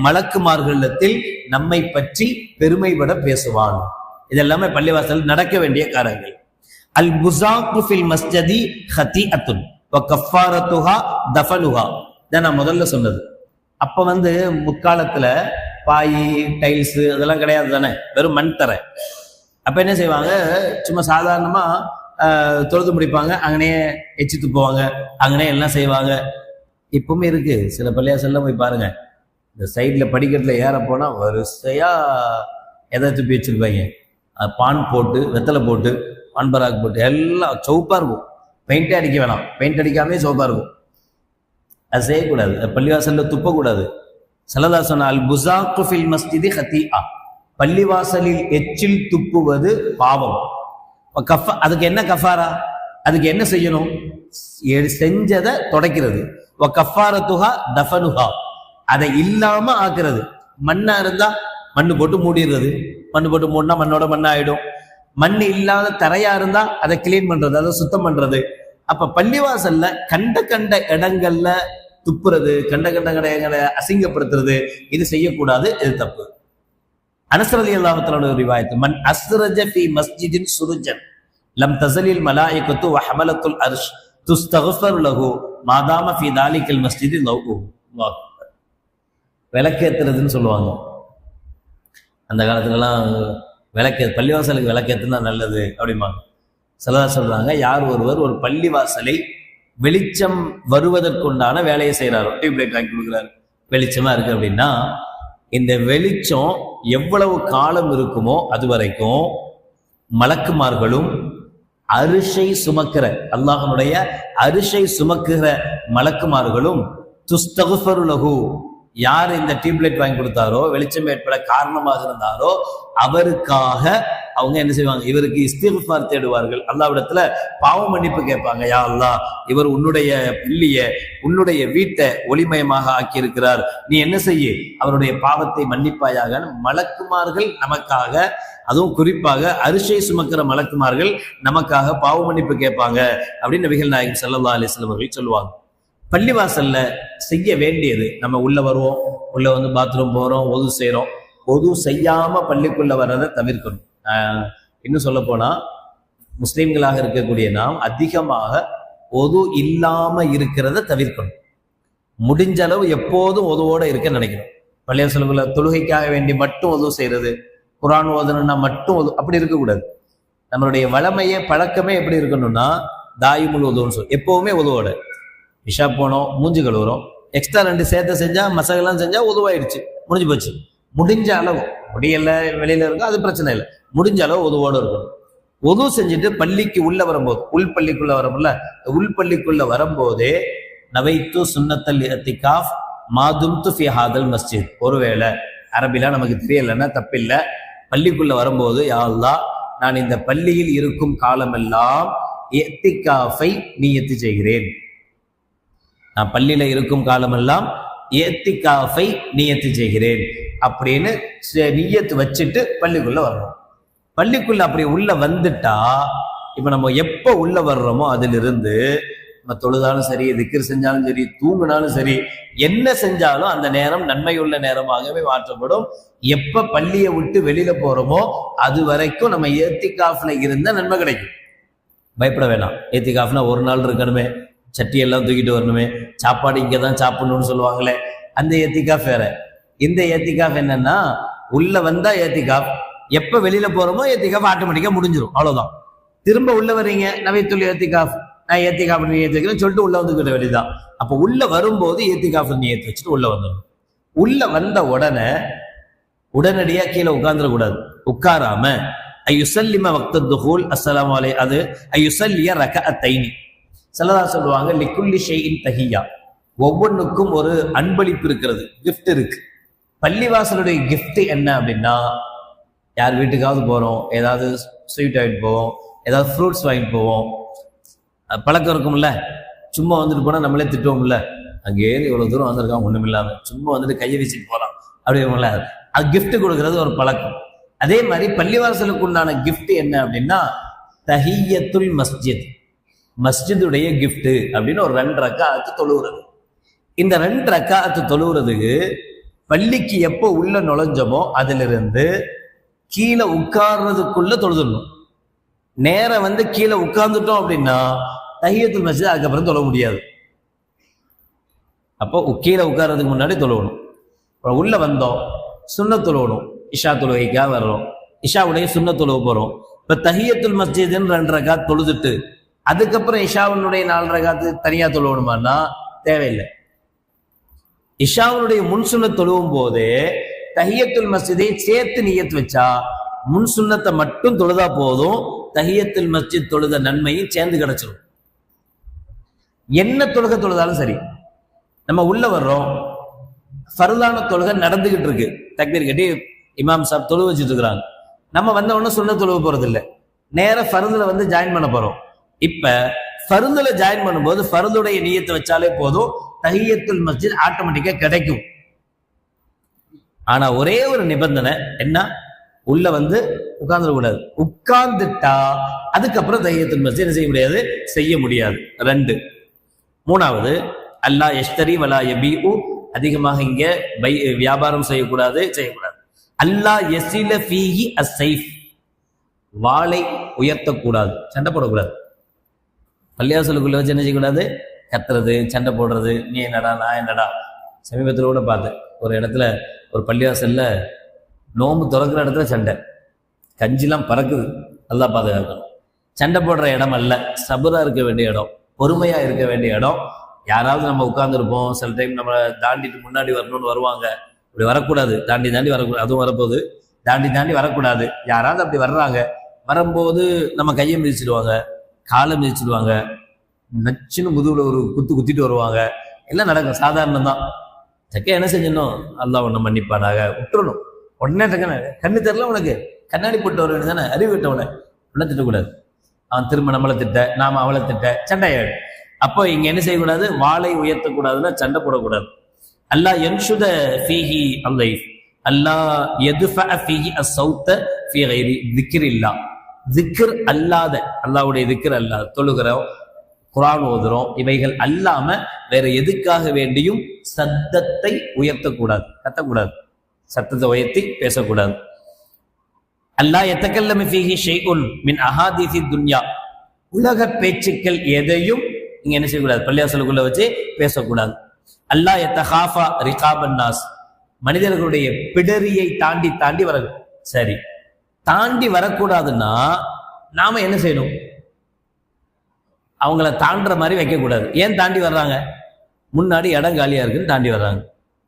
மலக்குமார்களிடத்தில் நம்மை பற்றி பெருமைப்பட பேசுவான். இதெல்லாமே பள்ளிவாசல் நடக்க வேண்டிய காரியங்கள். அல் புஸாக்கு ஃபில் மஸ்ஜிதி ஹதீஅத்துன் வ கஃபாரத்துஹா தஃபனுஹா, இத நான் முதல்ல சொன்னது. அப்ப முக்காலத்துல பாய் டைல்ஸ் அதெல்லாம் கிடையாது தானே, வெறும் மண் தரை. அப்ப என்ன செய்வாங்க, சும்மா சாதாரணமா தொழுது முடிப்பாங்க, அங்கனையே எச்சு துப்புவாங்க, அங்கனே எல்லாம் செய்வாங்க. இப்பவுமே இருக்கு, சில பள்ளிவாசல்ல போய் பாருங்க, இந்த சைடில் படிக்கட்டில் ஏற போனால் வரிசையா எதை துப்பி வச்சிருப்பாங்க. பான் போட்டு வெத்தலை போட்டு பான் பராக் போட்டு எல்லாம் சவுப்பாக இருக்கும். பெயிண்டே அடிக்க வேணாம், பெயிண்ட் அடிக்காமே சவுப்பாக இருக்கும். அது செய்யக்கூடாது, பள்ளிவாசலில் துப்பக்கூடாது. ஸல்லல்லாஹு சொன்ன அல் புஸாக்கு ஃபில் மஸ்ஜிதி ஹதீஆ, பள்ளிவாசலில் எச்சில் துப்புவது பாவம். அதுக்கு என்ன கஃபாரா, அதுக்கு என்ன செய்யணும், செஞ்சதை தொடக்கிறது. கஃபாரத்துஹா தஃபனுஹா, அதை இல்லாம ஆக்குறது. மண்ணா இருந்தா மண்ணு போட்டு மூடிடுறது, மண்ணு போட்டு மூடினா மண்ணோட மண்ணா ஆயிடும். மண் இல்லாத தரையா இருந்தா அதை கிளீன் பண்றது, அதை சுத்தம் பண்றது. அப்ப பள்ளிவாசல்ல கண்ட கண்ட இடங்கள்ல துப்புறது, கண்ட கண்ட இடங்களை அசிங்கப்படுத்துறது, இது செய்யக்கூடாது, இது தப்பு. அனஸ் ரலியல்லாஹு தஆலா ரிவாயத், மன் அஸ்ரஜ ஃபீ மஸ்ஜிதின் சுருஜன் லம் தஸலில் மலாயிகத்து வ ஹமலத்துல் அர்ஷ் துஸ்தக்ஃபர் லஹு மாதாம ஃபீ தாலிகல் மஸ்ஜிதி லவ்ஹு. விளக்கேத்துறதுன்னு சொல்லுவாங்க. அந்த காலத்துலலாம் பள்ளிவாசலுக்கு விளக்கேத்துனா நல்லது அப்படிம்பாங்க. ஸல்லல்லாஹு சொல்றாங்க, யார் ஒருவர் ஒரு பள்ளிவாசலை வெளிச்சம் வருவதற்குண்டான வேலையை செய்யறாரோ, டியூப்லைட் வாங்கி கொடுக்குறாரு, வெளிச்சமா இருக்கு அப்படின்னா, இந்த வெளிச்சம் எவ்வளவு காலம் இருக்குமோ அது வரைக்கும் மலக்குமார்களும் அரிசை சுமக்கிற அல்லாஹ்வுடைய அரிசை சுமக்குகிற மலக்குமார்களும் துஸ்தக்ஃபரு லஹு, யார் இந்த டியூப்லைட் வாங்கி கொடுத்தாரோ, வெளிச்சம் ஏற்பட காரணமாக இருந்தாரோ அவருக்காக அவங்க என்ன செய்வாங்க, இவருக்கு இஸ்திக்ஃபார் தேடுவார்கள், அல்லாஹ்விடத்துல பாவ மன்னிப்பு கேட்பாங்க. யா அல்லாஹ், இவர் உன்னுடைய பள்ளிய உன்னுடைய வீட்டை ஒளிமயமாக ஆக்கி இருக்கிறார், நீ என்ன செய்ய, அவருடைய பாவத்தை மன்னிப்பாயாக. மலக்குமார்கள் நமக்காக, அதுவும் குறிப்பாக அரிசை சுமக்கிற மலக்குமார்கள் நமக்காக பாவ மன்னிப்பு கேட்பாங்க அப்படின்னு நபிகள் நாயகம் ஸல்லல்லாஹு அலைஹி வஸல்லம் அவர்கள் சொல்லுவாங்க. பள்ளிவாசல்ல செய்ய வேண்டியது, நம்ம உள்ள வருவோம், உள்ள வந்து பாத்ரூம் போறோம், ஒது செய்யறோம், ஒது செய்யாம பள்ளிக்குள்ள வர்றதை தவிர்க்கணும். இன்னும் சொல்ல போனா முஸ்லிம்களாக இருக்கக்கூடிய நாம் அதிகமாக ஒது இல்லாம இருக்கிறத தவிர்க்கணும். முடிஞ்ச அளவு எப்போதும் ஒதுவோட இருக்க நினைக்கணும். பள்ளிவாசலுக்குள்ள தொழுகைக்காக வேண்டி மட்டும் ஒது செய்யறது, குர்ஆன் ஓதணும்னா மட்டும் ஒது, அப்படி இருக்கக்கூடாது. நம்மளுடைய வளமையே பழக்கமே எப்படி இருக்கணும்னா தாயிமுல் ஒதுன்னு சொல்லி எப்பவுமே ஒதுவோட. இஷா போனோம், மூஞ்சி கழுவுறோம், எக்ஸ்ட்ரா 2 சேர்த்து செஞ்சா மசகெல்லாம் செஞ்சா உதவாயிடுச்சு, முடிஞ்சு போச்சு. முடிஞ்ச அளவு, முடியல வெளியில இருக்கும் அது பிரச்சனை இல்லை, முடிஞ்ச அளவு உதவோடு இருக்கணும். உது செஞ்சுட்டு பள்ளிக்கு உள்ள வரும்போது, உள் பள்ளிக்குள்ள வரும்ல, உள் பள்ளிக்குள்ள வரும்போதே நவைத்து சுன்னத்தல் இஅ்திகாஃப் மாதும்து ஃபி ஹாதல் மஸ்ஜித், ஒருவேளை அரபிலா நமக்கு தெரியலைன்னா தப்பில்லை, பள்ளிக்குள்ள வரும்போது யா அல்லாஹ், நான் இந்த பள்ளியில் இருக்கும் காலமெல்லாம் இஅ்திகாஃபை நியத்து செய்கிறேன், நான் பள்ளியில இருக்கும் காலமெல்லாம் இஅ்திகாஃபை நியத்து செய்கிறேன் அப்படின்னு நியத்து வச்சுட்டு பள்ளிக்குள்ள வரணும். பள்ளிக்குள்ள அப்படி உள்ள வந்துட்டா, இப்ப நம்ம எப்ப உள்ள வர்றோமோ அதிலிருந்து நம்ம தொழுதாலும் சரி, திக்ர் செஞ்சாலும் சரி, தூங்கினாலும் சரி, என்ன செஞ்சாலும் அந்த நேரம் நன்மையுள்ள நேரமாகவே மாற்றப்படும். எப்ப பள்ளியை விட்டு வெளியில போறோமோ அது வரைக்கும் நம்ம இஅ்திகாஃப்ல இருந்த நன்மை கிடைக்கும். பயப்பட வேணாம். இஅ்திகாஃப்னா ஒரு நாள் இருக்கணுமே, சட்டி எல்லாம் தூக்கிட்டு வரணுமே, சாப்பாடு இங்கே தான் சாப்பிடணும்னு சொல்லுவாங்களே, அந்த இஅ்திகாஃப் வேற. இந்த இஅ்திகாஃப் என்னன்னா, உள்ள வந்தா இஅ்திகாஃப், எப்ப வெளியில போறோமோ இஅ்திகாஃப் ஆட்டோமேட்டிக்கா முடிஞ்சிடும், அவ்வளவுதான். திரும்ப உள்ள வர்றீங்க, நவைத்துல் இஅ்திகாஃப், நான் இஅ்திகாஃப் நியத்து வைக்கிறேன் சொல்லிட்டு உள்ள வந்துக்கிட்ட வேண்டியதான். அப்ப உள்ள வரும்போது இஅ்திகாஃப் நியத்து வச்சுட்டு உள்ள வந்துடும். உள்ள வந்த உடனடியா கீழே உட்கார்ந்துடக்கூடாது. உட்காராம ஐயுசல்லிம வக்த துஹூல் அஸ்ஸலாமு அலைஹி, அது ஐயுசல்லிய ரகஅத்தைனி. ஸல்லல்லாஹு சொல்லுவாங்க, லிக்குல்லி ஷைஇன் தஹியா, ஒவ்வொன்றுக்கும் ஒரு அன்பளிப்பு இருக்கிறது, கிஃப்ட் இருக்கு. பள்ளிவாசலுடைய கிஃப்ட் என்ன அப்படின்னா, யார் வீட்டுக்காவது போறோம், ஏதாவது ஸ்வீட் வாங்கிட்டு போவோம், ஏதாவது ஃப்ரூட்ஸ் வாங்கிட்டு போவோம், பழக்கம் இருக்கும்ல, சும்மா வந்துட்டு போனா நம்மளே திட்டுவோம்ல, அங்கே இவ்வளவு தூரம் வந்திருக்கான் ஒண்ணும் இல்லாம, சும்மா வந்துட்டு கையை வீசிட்டு போலாம் அப்படிங்களா, அது கிஃப்ட் கொடுக்கறது ஒரு பழக்கம். அதே மாதிரி பள்ளிவாசலுக்கு உண்டான கிஃப்ட் என்ன அப்படின்னா தஹியத்துல் மஸ்ஜித், மஸ்ஜிதுடைய கிஃப்ட் அப்படின்னு ஒரு 2 ரக்காஅத்து தொழுகிறது. இந்த 2 ரக்காஅத்து தொழுகிறதுக்கு பள்ளிக்கு எப்போ உள்ள நுழைஞ்சோமோ அதிலிருந்து கீழே உட்கார்றதுக்குள்ள தொழுதுடணும். நேரம் வந்து கீழே உட்கார்ந்துட்டோம் அப்படின்னா தஹியத்துல் மஸ்ஜித் அதுக்கப்புறம் தொழ முடியாது. அப்போ கீழே உட்கார்றதுக்கு முன்னாடி தொழுவணும். உள்ள வந்தோம், சுன்னத் தொழுவணும், இஷா தொழுகைக்காக வர்றோம், இஷாவுடைய சுன்னத் தொழுவ போறோம். இப்ப தஹியத்துல் மஸ்ஜித்னு 2 ரக்காத் தொழுதுட்டு அதுக்கப்புறம் இஷாவுடைய 4 ரக்காத்து தனியா தொழுவணுமான்னா தேவையில்லை. இஷாவுடைய முன் சுன்னத் தொழுவும் போதே தஹியத்துல் மஸ்ஜிதை சேர்த்து நியத் வச்சா முன் சுன்னத்தை மட்டும் தொழுதா போதும், தஹியத்துல் மஸ்ஜித் தொழுத நன்மையும் சேர்ந்து கிடைச்சிடும். என்ன தொழுதாலும் சரி, நம்ம உள்ள வர்றோம், ஃபர்லான தொழுகை நடந்துகிட்டு இருக்கு, தக்பீர் கட்டி இமாம் சாப் தொழு வச்சுட்டு இருக்கிறாங்க, நம்ம வந்த உடனே சுன்னத் தொழுவ போறது இல்லை, நேர ஃபர்துல வந்து ஜாயின் பண்ண போறோம். இப்ப ஃபர்துல ஜாயின் பண்ணும்போது ஃபர்துடைய நியத்தை வச்சாலே போதும், தஹியத்துல் மஸ்ஜித் ஆட்டோமேட்டிக்கா கிடைக்கும். ஆனா ஒரே ஒரு நிபந்தனை என்ன, உள்ள வந்து உட்கார்ந்துட கூடாது. உட்கார்ந்துட்டா அதுக்கப்புறம் தஹியத்துல் மஸ்ஜித் என்ன செய்ய முடியாது, செய்ய முடியாது. 2. 3வது அல்லா யஷ்தரி வலா யபீஉ, அதிகமாக இங்க வியாபாரம் செய்யக்கூடாது. அல்லா யஸில ஃபீஹி அஸ்ஸைஃப், வாளை உயர்த்தக்கூடாது, சண்டை போடக்கூடாது. பள்ளியாசலுக்குள்ள வச்சு என்ன செய்யக்கூடாது, கத்துறது, சண்டை போடுறது, நீ என்னடா நான் என்னடா. சமீபத்தில் கூட பார்த்தேன், ஒரு இடத்துல ஒரு பள்ளிவாசல்ல நோம்பு திறக்கிற இடத்துல சண்டை, கஞ்சிலாம் பறக்குது. நல்லா பாதுகாக்கணும். சண்டை போடுற இடம் அல்ல, சபரா இருக்க வேண்டிய இடம், பொறுமையா இருக்க வேண்டிய இடம். யாராவது நம்ம உட்கார்ந்துருப்போம், சில டைம் நம்ம தாண்டிட்டு முன்னாடி வரணும்னு வருவாங்க, இப்படி வரக்கூடாது, தாண்டி வரக்கூடாது, அதுவும் வரப்போகுது, தாண்டி வரக்கூடாது. யாராவது அப்படி வர்றாங்க, வரும்போது நம்ம கையை மிதிச்சிடுவாங்க, காலை மிதிச்சிடுவாங்க, நச்சுன்னு முதுகுல ஒரு குத்திட்டு வருவாங்க. எல்லாம் நடக்கும், சாதாரணம் தான். தக்க என்ன செஞ்சணும், அல்லாஹ் ஒண்ணு மன்னிப்பானாக, விட்டுறணும். உடனே கண்ணு தெரியல உனக்கு, கண்ணாடி போட்டு வர வேண்டியதானே, அறிவு விட்டவனை உடனே திட்டக்கூடாது. அவன் திரும்ப நம்மளை திட்ட, நாம அவளை திட்ட, சண்டையாடு. அப்போ இங்க என்ன செய்யக்கூடாது, வாளை உயர்த்தக்கூடாதுன்னா சண்டை போடக்கூடாது. அல்லாஹ் யன்ஷுத ஃபீஹி அல்லைஃப், அல்லாஹ் யதுஃபஅ ஃபீஹி அஸ்ஸௌத ஃபீ கைரி திக்ரில்லாஹ், திக்ர் அல்லாத, அல்லாஹ்வுடைய திக்ர் அல்லாத, தொழுகிறோம், குர்ஆன் ஓதுறோம், இவைகள் அல்லாம வேற எதுக்காக வேண்டியும் சத்தத்தை உயர்த்தக்கூடாது, கத்தக்கூடாது, சத்தத்தை உயர்த்தி பேசக்கூடாது. அல்லாஹ் யதகல்லமு ஃபீஹி ஷைஉன் மின் அஹாதீஸி துன்யா, உலக பேச்சுக்கள் எதையும் இங்க என்ன செய்யக்கூடாது, பள்ளியாசலுக்குள்ள வச்சு பேசக்கூடாது. அல்லாஹ் யதகாஃபா ரிகாபன் நாஸ், மனிதர்களுடைய பிடரியை தாண்டி வர, சரி தாண்டி வரக்கூடாதுன்னா நாம என்ன செய்யணும், அவங்கள தாண்டுற மாதிரி வைக்க கூடாது. ஏன் தாண்டி வர்றாங்க, முன்னாடி இடம் காலியா இருக்குன்னு தாண்டி வர்றாங்க.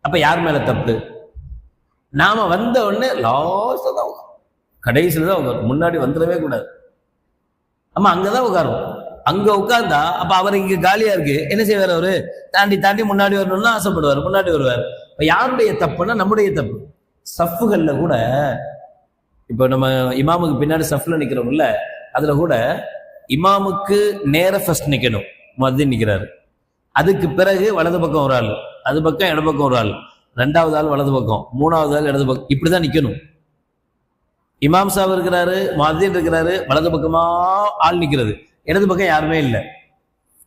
அப்ப யார் மேல தப்பு, நாம வந்த உடனே லாஸ்ட் தான், கடைசியில தான் உட்காரும், முன்னாடி வந்துடவே கூடாது. ஆமா அங்கதான் உட்காரும், அங்க உட்கார்ந்தா அப்ப அவர் இங்க காலியா இருக்கு, என்ன செய்வார், அவரு தாண்டி முன்னாடி வரணும்னு ஆசைப்படுவார், முன்னாடி வருவார். இப்ப யாருடைய தப்புன்னா நம்முடைய தப்பு. சஃப்புகள்ல கூட இப்ப நம்ம இமாமுக்கு பின்னாடி சஃப்ல நிக்கிறோம்ல, அதுல கூட இமாமுக்கு நேர ஃபர்ஸ்ட் நிக்கணும், முஅத்தின் நிக்கிறாரு, அதுக்கு பிறகு வலது பக்கம் ஒரு ஆள், அது பக்கம் இடது பக்கம் ஒரு ஆள், 2வது ஆள் வலது பக்கம், 3வது ஆள் இடது பக்கம், இப்படிதான் நிக்கணும். இமாம் சாஹிப் இருக்கிறாரு, முஅத்தின் இருக்கிறாரு, வலது பக்கமா ஆள் நிக்கிறது, இடது பக்கம் யாருமே இல்லை,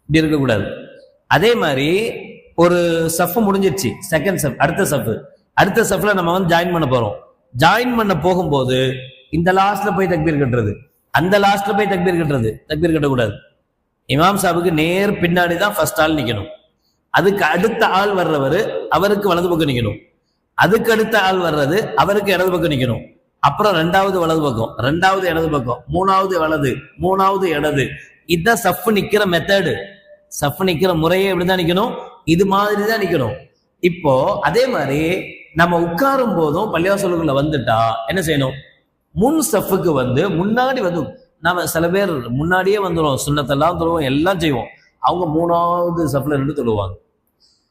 இப்படி இருக்கக்கூடாது. அதே மாதிரி ஒரு சஃப் முடிஞ்சிருச்சு, செகண்ட் சஃப், அடுத்த சஃப்ல நம்ம வந்து ஜாயின் பண்ண போறோம். ஜாயின் பண்ண போகும்போது இந்த லாஸ்ட்ல போய் தக்பீர் கட்டுறது, அந்த லாஸ்ட்ல போய் தக்பீர் கட்டக்கூடாது. இமாம் சாஹிபுக்கு நேர் பின்னாடி தான் ஃபர்ஸ்ட் ஆள் நிக்கணும், அதுக்கு அடுத்த ஆள் வர்றவர் அவருக்கு வலது பக்கம் நிக்கணும், அதுக்கு அடுத்த ஆள் வர்றது அவருக்கு இடது பக்கம் நிக்கணும், அப்புறம் 2வது வலது பக்கம், 2வது இடது பக்கம், 3வது வலது, 3வது இடது. இதுதான் சஃப் நிக்கிற மெத்தடு. சஃப் நிக்கிற முறையே எப்படிதான் நிக்கணும், இது மாதிரி தான் நிக்கணும். இப்போ அதே மாதிரி நம்ம உட்காரும் போதும் பள்ளிவாசலுக்குள்ள வந்துட்டா என்ன செய்யணும், முன் சஃப்புக்கு வந்து முன்னாடி வந்து, நாம சில பேர் முன்னாடியே வந்துடும், சுன்னத்தெல்லாம் தொழுவோம், எல்லாம் செய்வோம், அவங்க 3வது சஃப்ல நின்று தொழுவாங்க.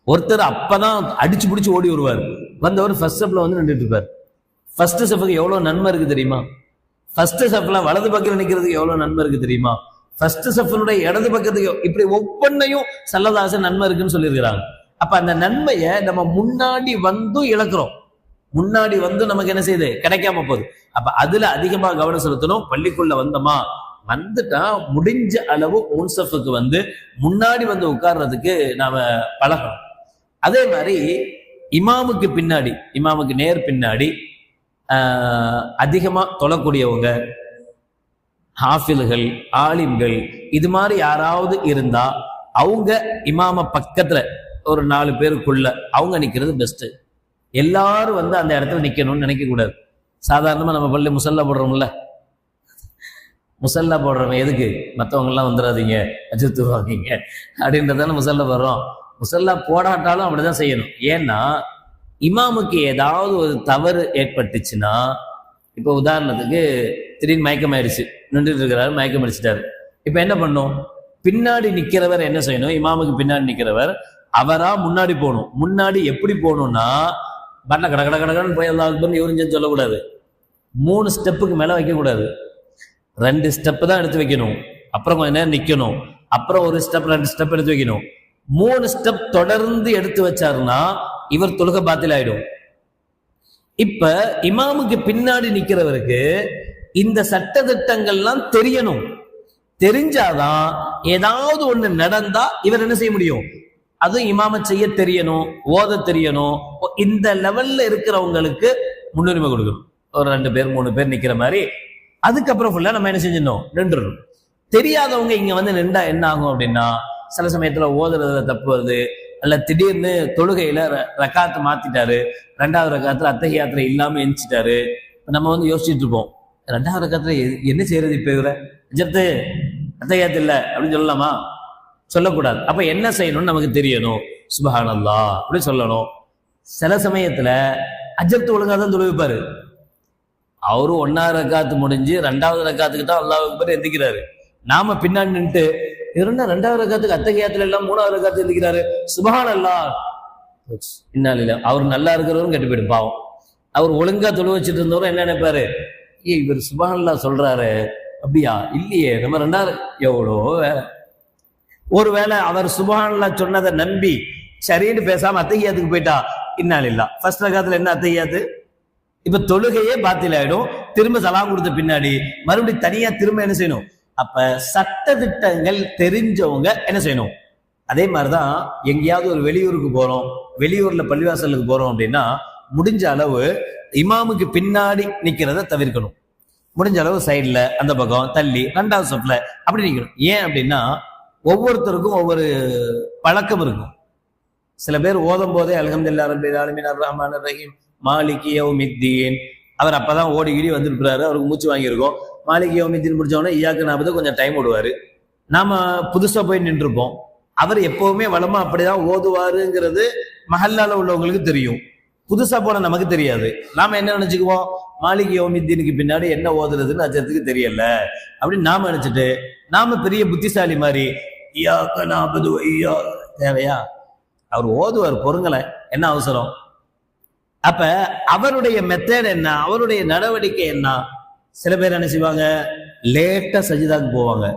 ஒருத்தர் அப்பதான் அடிச்சு பிடிச்சு ஓடி வருவார், வந்தவர் ஃபர்ஸ்ட் சஃப்ல வந்து நின்றுட்டு இருப்பார். ஃபர்ஸ்ட் சஃப்புக்கு எவ்வளவு நன்மை இருக்கு தெரியுமா, ஃபர்ஸ்ட் சஃப்ல வலது பக்கத்துல நிக்கிறதுக்கு எவ்வளவு நன்மை இருக்கு தெரியுமா, ஃபர்ஸ்ட் சஃப்னுடைய இடது பக்கத்துக்கு, இப்படி ஒவ்வொன்னையும் சல்லல்லாஹு நன்மை இருக்குன்னு சொல்லியிருக்கிறாங்க. அப்ப அந்த நன்மையை நம்ம முன்னாடி வந்து இழக்கிறோம், முன்னாடி வந்து நமக்கு என்ன செய்யுது, கிடைக்காம போகுது. அப்ப அதுல அதிகமா கவனம் செலுத்தணும். பள்ளிக்குள்ள வந்தோமா, வந்துட்டா முடிஞ்ச அளவு முன்சஃபுக்கு வந்து முன்னாடி வந்து உட்கார்றதுக்கு நாம பழகணும். அதே மாதிரி இமாமுக்கு நேர் பின்னாடி அதிகமா தொழக்கூடியவங்க, ஹாஃபில்கள், ஆலிம்கள், இது மாதிரி யாராவது இருந்தா அவங்க இமாம பக்கத்துல ஒரு 4 பேருக்குள்ள அவங்க நிக்கிறது பெஸ்ட். எல்லாரும் வந்து அந்த இடத்துல நிக்கணும்னு நினைக்க கூடாது. சாதாரணமா நம்ம பள்ளி முசல்லா போடுறோம்ல, முசல்லா போடுறவங்க எதுக்கு, மற்றவங்க எல்லாம் வந்துடாதீங்க அஜித்து வாங்கிங்க அப்படின்றதான முசல்லா போடுறோம். முசல்லா போடாட்டாலும் அப்படிதான் செய்யணும். ஏன்னா இமாமுக்கு ஏதாவது ஒரு தவறு ஏற்பட்டுச்சுன்னா, இப்போ உதாரணத்துக்கு திடீர்னு மயக்கம் ஆயிடுச்சு, நின்றுட்டு இருக்கிறாரு, மயக்கம் அடிச்சிட்டாரு. இப்ப என்ன பண்ணும்? பின்னாடி நிக்கிறவர் என்ன செய்யணும்? இமாமுக்கு பின்னாடி நிக்கிறவர் அவரா முன்னாடி போகணும். முன்னாடி எப்படி போகணும்னா, பட்ல கட கட கடன்னு போய் அல்லாஹ் இவரும் சொல்லக்கூடாது. 3 ஸ்டெப்புக்கு மேல வைக்க கூடாது. 2 ஸ்டெப் தான் எடுத்து வைக்கணும். அப்புறம் கொஞ்ச நேரம் நிக்கணும். அப்புறம் ஒரு ஸ்டெப் 2 ஸ்டெப் எடுத்து வைக்கணும். 3 ஸ்டெப் தொடர்ந்து எடுத்து வச்சாருன்னா இவர் தொழுகை பாத்தில் ஆயிடும். இப்ப இமாமுக்கு பின்னாடி நிக்கிறவருக்கு இந்த சட்ட திட்டங்கள்லாம் தெரியணும். தெரிஞ்சாதான் ஏதாவது ஒண்ணு நடந்தா இவர் என்ன செய்ய முடியும்? அதுவும் இமாம செய்ய தெரியணும், ஓத தெரியணும். இந்த லெவல்ல இருக்கிறவங்களுக்கு முன்னுரிமை கொடுக்கணும். ஒரு 2 பேர் 3 பேர் நிக்கிற மாதிரி. அதுக்கப்புறம் ஃபுல்லா நம்ம என்ன செஞ்சிடணும்? நின்றுடும். தெரியாதவங்க இங்க வந்து நின்றா என்ன ஆகும் அப்படின்னா, சில சமயத்துல ஓதுறதுல தப்பு வருது, அல்ல திடீர்னு தொழுகையில ரக்காத்து மாத்திட்டாரு, 2வது ரக்காத்துல அத்தஹியாத்துல இல்லாம எந்திச்சிட்டாரு. நம்ம வந்து யோசிச்சுட்டு இருப்போம், 2வது ரக்காத்துல என்ன செய்யறது? இப்ப இவர அஜர்த்து அத்தஹியாத்து இல்ல அப்படின்னு சொல்லலாமா? சொல்லக்கூடாது. அப்ப என்ன செய்யணும்னு நமக்கு தெரியணும். சுப்ஹானல்லாஹ் அப்படி சொல்லணும். சில சமயத்துல அஜர்த்து ஒழுங்கா தான் தொழுவிப்பாரு. அவரு 1வது ரக்காத்து முடிஞ்சு 2வது ரக்காத்துக்கு தான் அல்லாஹ் அக்பர் எந்திக்கிறாரு. நாம பின்னாடி நின்று 2வது ரக்காத்துக்கு அத்தஹியாத்துல எல்லாம் 3வது ரக்காத்து எந்திக்கிறாரு. சுப்ஹானல்லாஹ் இன்னாலில்லா. அவர் நல்லா இருக்கிறவரும் கெட்டு போயிடும் பாவம். அவர் ஒழுங்கா தொழு வச்சுட்டு இருந்தவரும் என்ன நினைப்பாரு? இவர் சுப்ஹானல்லாஹ் சொல்றாரு, அப்படியா? இல்லையே, நம்ம 2வது எவ்வளோ வேலை. ஒருவேளை அவர் சுப்ஹானல்லாஹ் சொன்னதை நம்பி சரின்னு பேசாம அத்தஹியாத்துக்கு போயிட்டா, இன்னாலில்லா. ஃபர்ஸ்ட் ரக்காத்துல என்ன அத்தஹியாத்து? இப்ப தொழுகையே பாத்தில் ஆயிடும். திரும்ப சலாம் கொடுத்த பின்னாடி மறுபடியும் தனியா திரும்ப என்ன செய்யணும்? அப்ப சட்ட திட்டங்கள் தெரிஞ்சவங்க என்ன செய்யணும்? அதே மாதிரிதான் எங்கேயாவது ஒரு வெளியூருக்கு போறோம், வெளியூர்ல பள்ளிவாசலுக்கு போறோம் அப்படின்னா, முடிஞ்ச அளவு இமாமுக்கு பின்னாடி நிக்கிறத தவிர்க்கணும். முடிஞ்ச அளவு சைட்ல, அந்த பக்கம் தள்ளி 2வது சப்ல அப்படி நிக்கணும். ஏன் அப்படின்னா, ஒவ்வொருத்தருக்கும் ஒவ்வொரு பழக்கம் இருக்கும். சில பேர் ஓதும் போதே அல்ஹம்துலில்லாஹி ரப்பில் ஆலமீன் அர் ரஹ்மானிர் ரஹீம் மாலிகி யௌமித்தீன், அவர் அப்பதான் ஓடிகிடி வந்துருக்கிறாரு, அவருக்கு மூச்சு வாங்கியிருக்கோம். மாலிகி யௌமித்தீன் முடிச்சவொடனே இய்யாக்க நஅபுது கொஞ்சம் டைம் விடுவாரு. நாம புதுசா போய் நின்றுப்போம். அவர் எப்பவுமே வளமா அப்படிதான் ஓதுவாருங்கிறது மஹல்லால உள்ளவங்களுக்கு தெரியும். புதுசா போன நமக்கு தெரியாது. நாம என்ன நினைச்சுக்குவோம்? மாலிகி யௌமித்தீனுக்கு பின்னாடி என்ன ஓதுறதுன்னு அஜத்துக்கு தெரியல அப்படின்னு நாம நினைச்சிட்டு, நாம பெரிய புத்திசாலி மாதிரி இய்யாக்க நஅபுது வ தேவையா? அவர் ஓதுவார், பொறுங்களேன், என்ன அவசரம்? அப்ப அவருடைய மெத்தட் என்ன, அவருடைய நடவடிக்கை என்ன? சில பேர் என்ன செய்வாங்க? லேட்டா சஜிதாக்கு போவாங்க.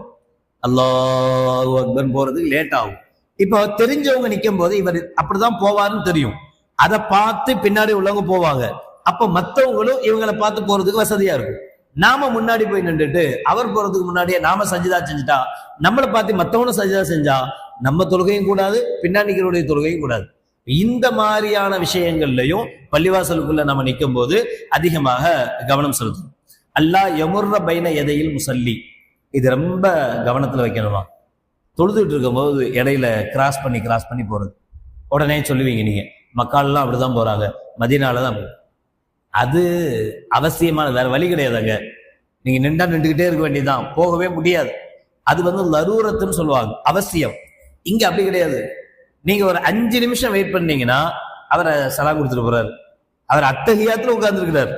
அல்லாஹு அக்பர் போறதுக்கு லேட் ஆகும். இப்போ தெரிஞ்சவங்க நிக்கும் போது இவர் அப்படிதான் போவாருன்னு தெரியும். அதை பார்த்து பின்னாடி உள்ளவங்க போவாங்க. அப்ப மத்தவங்களும் இவங்களை பார்த்து போறதுக்கு வசதியா இருக்கும். நாம முன்னாடி போய் நின்றுட்டு அவர் போறதுக்கு முன்னாடியே நாம சஜிதா செஞ்சுட்டா, நம்மளை பார்த்து மத்தவங்களும் சஜிதா செஞ்சா நம்ம தொழுகையும் கூடாது, பின்னாடிகளுடைய தொழுகையும் கூடாது. இந்த மாதிரியான விஷயங்கள்லையும் பள்ளிவாசலுக்குள்ள நம்ம நிற்கும் போது அதிகமாக கவனம் செலுத்தணும். அல்லாஹ் யமுர்ர பைன எதையில் முசல்லி, இது ரொம்ப கவனத்துல வைக்கணுமா? தொழுதுட்டு இருக்கும் போது இடையில கிராஸ் பண்ணி போறது. உடனே சொல்லுவீங்க நீங்க, மக்கால்லாம் அப்படிதான் போறாங்க, மதீனாலதான். அது அவசியமான, வேற வழி கிடையாதுங்க. நீங்க நின்றா நின்றுகிட்டே இருக்க வேண்டியதுதான், போகவே முடியாது. அது வந்து லரூரத்துன்னு சொல்லுவாங்க, அவசியம். இங்க அப்படி கிடையாது. நீங்க ஒரு 5 நிமிஷம் வெயிட் பண்ணீங்கன்னா அவரை சலாம் கொடுத்துட்டு போறாரு. அவர் அத்தஹியாத்துல உட்கார்ந்து இருக்கிறார்,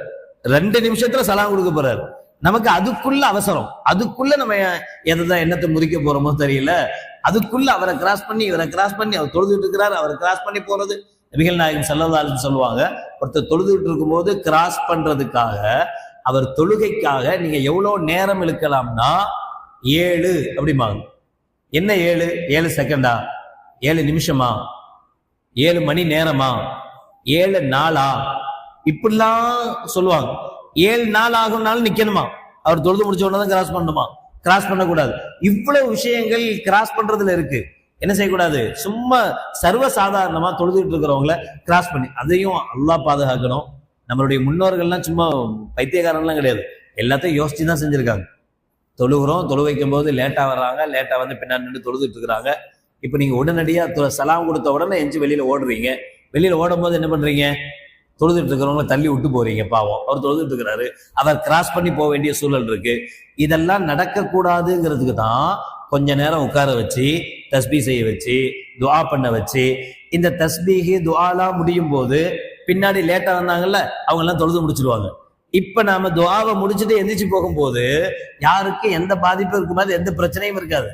2 நிமிஷத்துல சலாம் கொடுக்க போறாரு. நமக்கு அதுக்குள்ள அவசரம், அதுக்குள்ள நம்ம எதைதான் என்னத்தை முறிக்க போறோமோ தெரியல. அதுக்குள்ள அவரை கிராஸ் பண்ணி இவரை கிராஸ் பண்ணி அவர் தொழுதுட்டு இருக்கிறார், அவரை கிராஸ் பண்ணி போறது. நபிகள் நாயகம் ஸல்லல்லாஹு அலைஹி வஸல்லம் சொல்லுவாங்க, ஒருத்தர் தொழுதுட்டு இருக்கும் போது கிராஸ் பண்றதுக்காக, அவர் தொழுகைக்காக நீங்க எவ்வளவு நேரம் இழுக்கலாம்னா 7 அப்படிம்பாங்க. என்ன 7 செகண்டா, 7 நிமிஷமா, 7 மணி நேரமா, 7 நாளா, இப்படிலாம் சொல்லுவாங்க. 7 நாள் ஆகும்னாலும் நிக்கணுமா, அவர் தொழுது முடிச்ச உடனே தான் கிராஸ் பண்ணணுமா, கிராஸ் பண்ணக்கூடாது. இவ்வளவு விஷயங்கள் கிராஸ் பண்றதுல இருக்கு. என்ன செய்யக்கூடாது? சும்மா சர்வ சாதாரணமா தொழுதுட்டு இருக்கிறவங்கள கிராஸ் பண்ணி, அதையும் அல்லாஹ் பாதுகாக்கணும். நம்மளுடைய முன்னோர்கள்லாம் சும்மா பைத்தியக்காரன்லாம் கிடையாது, எல்லாத்தையும் யோசிச்சு தான் செஞ்சிருக்காங்க. தொழுகிறோம், தொழு வைக்கும் போது லேட்டா வர்றாங்க, லேட்டா வந்து பின்னாடி நின்று தொழுதுட்டு இருக்கிறாங்க. இப்ப நீங்க உடனடியா சலாம் கொடுத்த உடனே எஞ்சி வெளியில ஓடுறீங்க. வெளியில ஓடும் போது என்ன பண்றீங்க? தொழுதுட்டு இருக்கிறவங்களை தள்ளி விட்டு போறீங்க. பாவம், அவர் தொழுதுட்டு இருக்கிறாரு, அவர் கிராஸ் பண்ணி போக வேண்டிய சூழல் இருக்கு. இதெல்லாம் நடக்கக்கூடாதுங்கிறதுக்கு தான் கொஞ்ச நேரம் உட்கார வச்சு தஸ்பீ செய்ய வச்சு துஆ பண்ண வச்சு, இந்த தஸ்பீஹி துஆலாம் முடியும் போது பின்னாடி லேட்டா வந்தாங்கல்ல அவங்க எல்லாம் தொழுது முடிச்சிருவாங்க. இப்ப நாம துஆவை முடிச்சுட்டு எந்திரிச்சு போகும்போது யாருக்கு எந்த பாதிப்பும் இருக்கும்போது எந்த பிரச்சனையும் இருக்காது.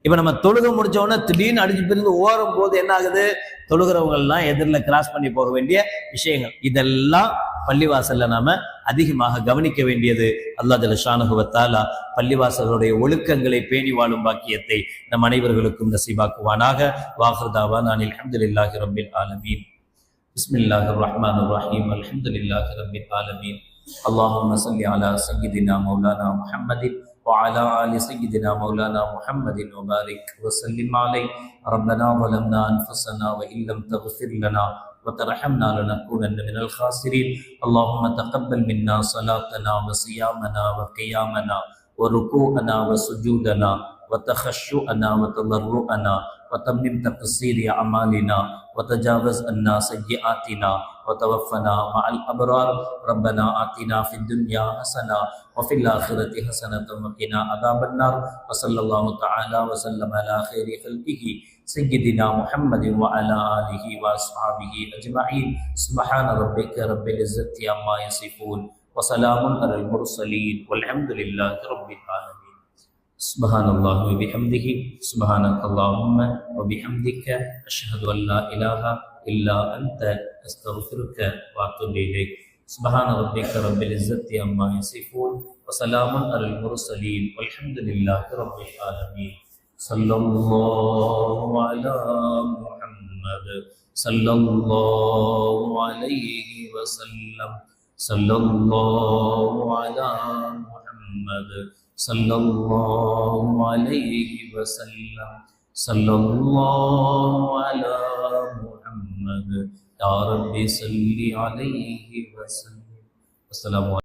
இப்ப நம்ம தொழுக முடிச்ச உடனே திடீர்னு அடிச்சு பிரிந்து ஓரும் போது என்ன ஆகுது, தொழுகிறவங்க எல்லாம் எதிரில் கிராஸ் பண்ணி போக வேண்டிய விஷயங்கள். இதெல்லாம் பள்ளிவாசல்ல நாம அதிகமாக கவனிக்க வேண்டியது. அல்லாஹ் ஜல்ல ஷானஹு வ தஆலா பள்ளிவாசலுடைய ஒழுக்கங்களை பேணி வாழும் பாக்கியத்தை நம் அனைவர்களுக்கும் நசீபாக்குவானாக. வாஹிர் தாவானா அல்ஹம்துலில்லாஹி ரப்பில் ஆலமீன். பிஸ்மில்லாஹிர் ரஹ்மானிர் ரஹீம். அல்ஹம்துலில்லாஹி ரப்பில் ஆலமீன். அல்லாஹும்ம ஸல்லி அலா சய்யிதினா மௌலானா முஹம்மதின் وعلى آل سيدنا مولانا محمد وبارك وسلم عليه. ربنا ظلمنا أنفسنا وإن لم تغفر لنا وترحمنا لنكونن من الخاسرين. اللهم تقبل منا صلاتنا وصيامنا وقيامنا وركوعنا وسجودنا وتخشعنا وتضرعنا وتمم تقصير أعمالنا وتجاوز عنا سيئاتنا وتوفنا مع الأبرار. ربنا آتنا في الدنيا حسنة وفي الآخرة حسنة وقنا عذاب النار. وصلى الله تعالى وسلم على خير خلقه سيدنا محمد وعلى آله وأصحابه أجمعين. سبحان ربك رب العزة عما يصفون وسلام على المرسلين والحمد لله رب العالمين. سبحان الله وبحمده سبحانك اللهم وبحمدك أشهد أن لا إله إلا أنت أستغفرك وأتوب إليك. سبحان ربك رب العزة عما يصفون وسلام على المرسلين والحمد لله رب العالمين. صلى الله على محمد صلى الله عليه وسلم. صلى الله على محمد صلى الله عليه وسلم. صلى الله على محمد يا رب صل عليه وسلم. السلام عليكم.